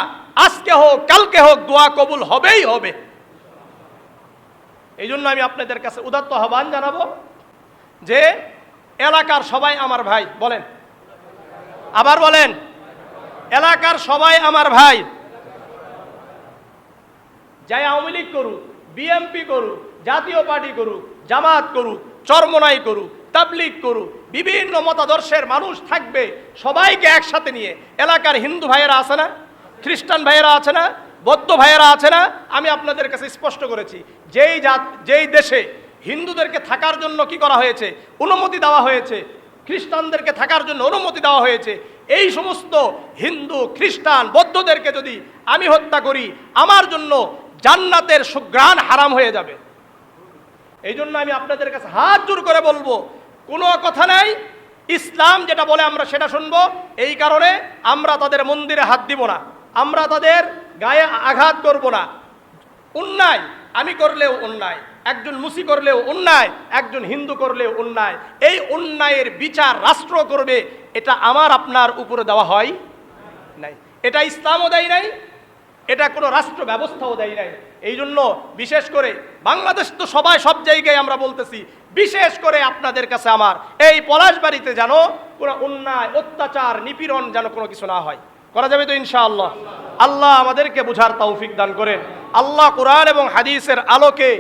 আজকে হোক কালকে হোক দোয়া কবুল হবেই হবে। এই জন্য আমি আপনাদের কাছে উদাত্ত আহ্বান জানাবো যে এলাকার সবাই আমার ভাই। বলেন, আবার বলেন, এলাকার সবাই আমার ভাই। যাই আওয়ামী লীগ করুক, বিএনপি করুক, জাতীয় পার্টি করুক, জামাত করুক, চরমনাই করুক, তাবলীগ করুক, বিভিন্ন মতাদর্শের মানুষ থাকবে, সবাইকে একসাথে নিয়ে। এলাকার হিন্দু ভাইয়েরা আছে না, খ্রিস্টান ভাইয়েরা আছে না, বৌদ্ধ ভাইয়েরা আছে না? আমি আপনাদের কাছে স্পষ্ট করেছি, যেই দেশে হিন্দুদেরকে থাকার জন্য কি করা হয়েছে, অনুমতি দেওয়া হয়েছে, খ্রিস্টানদেরকে থাকার জন্য অনুমতি দেওয়া হয়েছে, এই সমস্ত হিন্দু খ্রিস্টান বৌদ্ধদেরকে যদি আমি হত্যা করি আমার জন্য জান্নাতের সুঘ্রাণ হারাম হয়ে যাবে। এই জন্য আমি আপনাদের কাছে হাত জোর করে বলবো, কোনো কথা নাই, ইসলাম যেটা বলে আমরা সেটা শুনবো। এই কারণে আমরা তাদের মন্দিরে হাত দিব না, আমরা তাদের গায়ে আঘাত করব না। অন্যায় আমি করলেও অন্যায়, একজন মুসি করলেও অন্যায়, একজন হিন্দু করলেও অন্যায়। এই অন্যায়ের বিচার রাষ্ট্র করবে, এটা আমার আপনার উপরে দেওয়া হয় নাই, এটা ইসলামও দেয় নাই, এটা কোনো রাষ্ট্র ব্যবস্থাও দেয় নাই। এই জন্য বিশেষ করে বাংলাদেশ তো সবাই সব জায়গায় আমরা বলতেছি, বিশেষ করে আপনাদের কাছে আমার এই পলাশবাড়িতে যেন কোনো অন্যায় অত্যাচার নিপীড়ন যেন কোনো কিছু না হয়। করা যাবে তো ইনশাআল্লাহ? আল্লাহ আমাদেরকে বুঝার তৌফিক দান করেন। আল্লাহ কোরআন এবং হাদিসের আলোকে,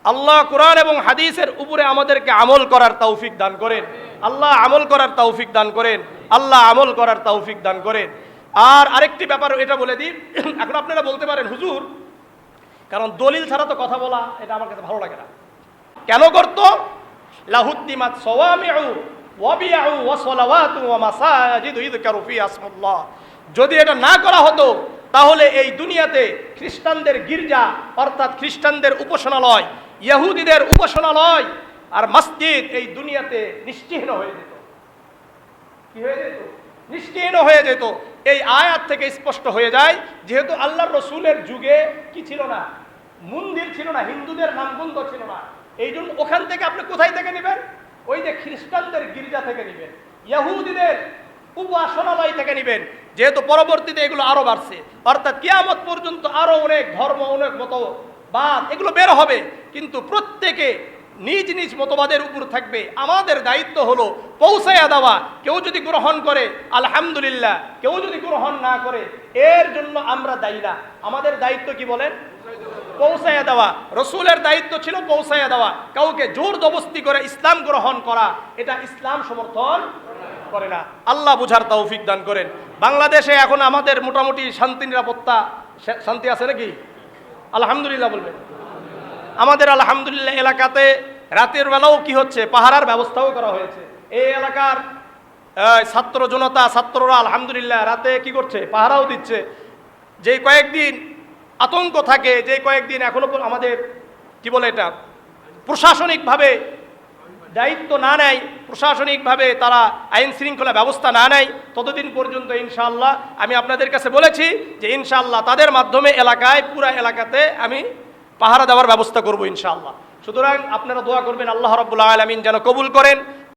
আল্লাহ কোরআন এবং হাদিসের উপরে আমাদেরকে আমল করার তৌফিক দান করেন। আল্লাহ আমল করার তৌফিক দান করেন। আল্লাহ আমল করার তৌফিক দান করেন। আর আরেকটি ব্যাপার এটা বলে দিই, এখন আপনারা বলতে পারেন হুজুর, কারণ দলিল ছাড়া তো কথা বলা এটা আমার কাছে ভালো লাগে না। কেন করতো? লাহুদ্দিমাত সাওয়ামিউ ওয়া বিআউ ওয়া সালাওয়াতু ওয়া মাসাজিদু ইযকারু ফিহা ইসমুল্লাহ। যদি এটা না করা হতো তাহলে এই দুনিয়াতে খ্রিস্টানদের গির্জা অর্থাৎ খ্রিস্টানদের উপাসনালয়, ইহুদিদের উপাসনালয় আর মসজিদ এই দুনিয়াতে নিশ্চিহ্ন হয়ে যেত। কি হয়ে যেত? নিশ্চিহ্ন হয়ে যেত। এই আয়াত থেকে স্পষ্ট হয়ে যায়, যেহেতু আল্লাহর রসুলের যুগে কি ছিল না? মন্দির ছিল না, হিন্দুদের নামগন্ধ ছিল না। এই জন্য ওখান থেকে আপনি কোথায় থেকে নেবেন? ওই যে খ্রিস্টানদের গির্জা থেকে নেবেন, ইহুদিদের উপাসনালয় থেকে নেবেন। যেহেতু পরবর্তীতে এগুলো আরো বাড়ছে, অর্থাৎ কিয়ামত পর্যন্ত আরো অনেক ধর্ম, অনেক মতবাদ এগুলো বের হবে, কিন্তু প্রত্যেকে নিজ নিজ মতবাদের উপর থাকবে। আমাদের দায়িত্ব হলো পৌঁছায়া দেওয়া। কেউ যদি গ্রহণ করে আলহামদুলিল্লাহ, কেউ যদি গ্রহণ না করে এর জন্য আমরা দায়ী না। আমাদের দায়িত্ব কি বলেন? পৌঁছাইয়া দেওয়া। রসুলের দায়িত্ব ছিল পৌঁছাইয়া দেওয়া। কাউকে জোর জবরদস্তি করে ইসলাম গ্রহণ করা এটা ইসলাম সমর্থন করে না। আল্লাহ বুঝার তৌফিক দান করেন। বাংলাদেশে এখন আমাদের মোটামুটি শান্তি নিরাপত্তা শান্তি আছে নাকি? আলহামদুলিল্লাহ বলবেন। আমাদের আলহামদুলিল্লাহ এলাকাতে রাতের বেলাও কি হচ্ছে, পাহারার ব্যবস্থাও করা হয়েছে। এই এলাকার ছাত্র জনতা, ছাত্ররা আলহামদুলিল্লাহ রাতে কি করছে, পাহারাও দিচ্ছে। যে কয়েকদিন আতঙ্ক থাকে, যে কয়েকদিন এখনো আমাদের কি বলে এটা প্রশাসনিকভাবে দায়িত্ব না নেয়, প্রশাসনিকভাবে তারা আইন শৃঙ্খলা ব্যবস্থা না নেয়, ততদিন পর্যন্ত ইনশাআল্লাহ আমি আপনাদের কাছে বলেছি যে ইনশাআল্লাহ তাদের মাধ্যমে এলাকায়, পুরা এলাকাতে আমি পাহারা দেওয়ার ব্যবস্থা করব ইনশাআল্লাহ। সুতরাং আপনারা দোয়া করবেন আল্লাহ রাব্বুল আলামিন যেন কবুল করেন।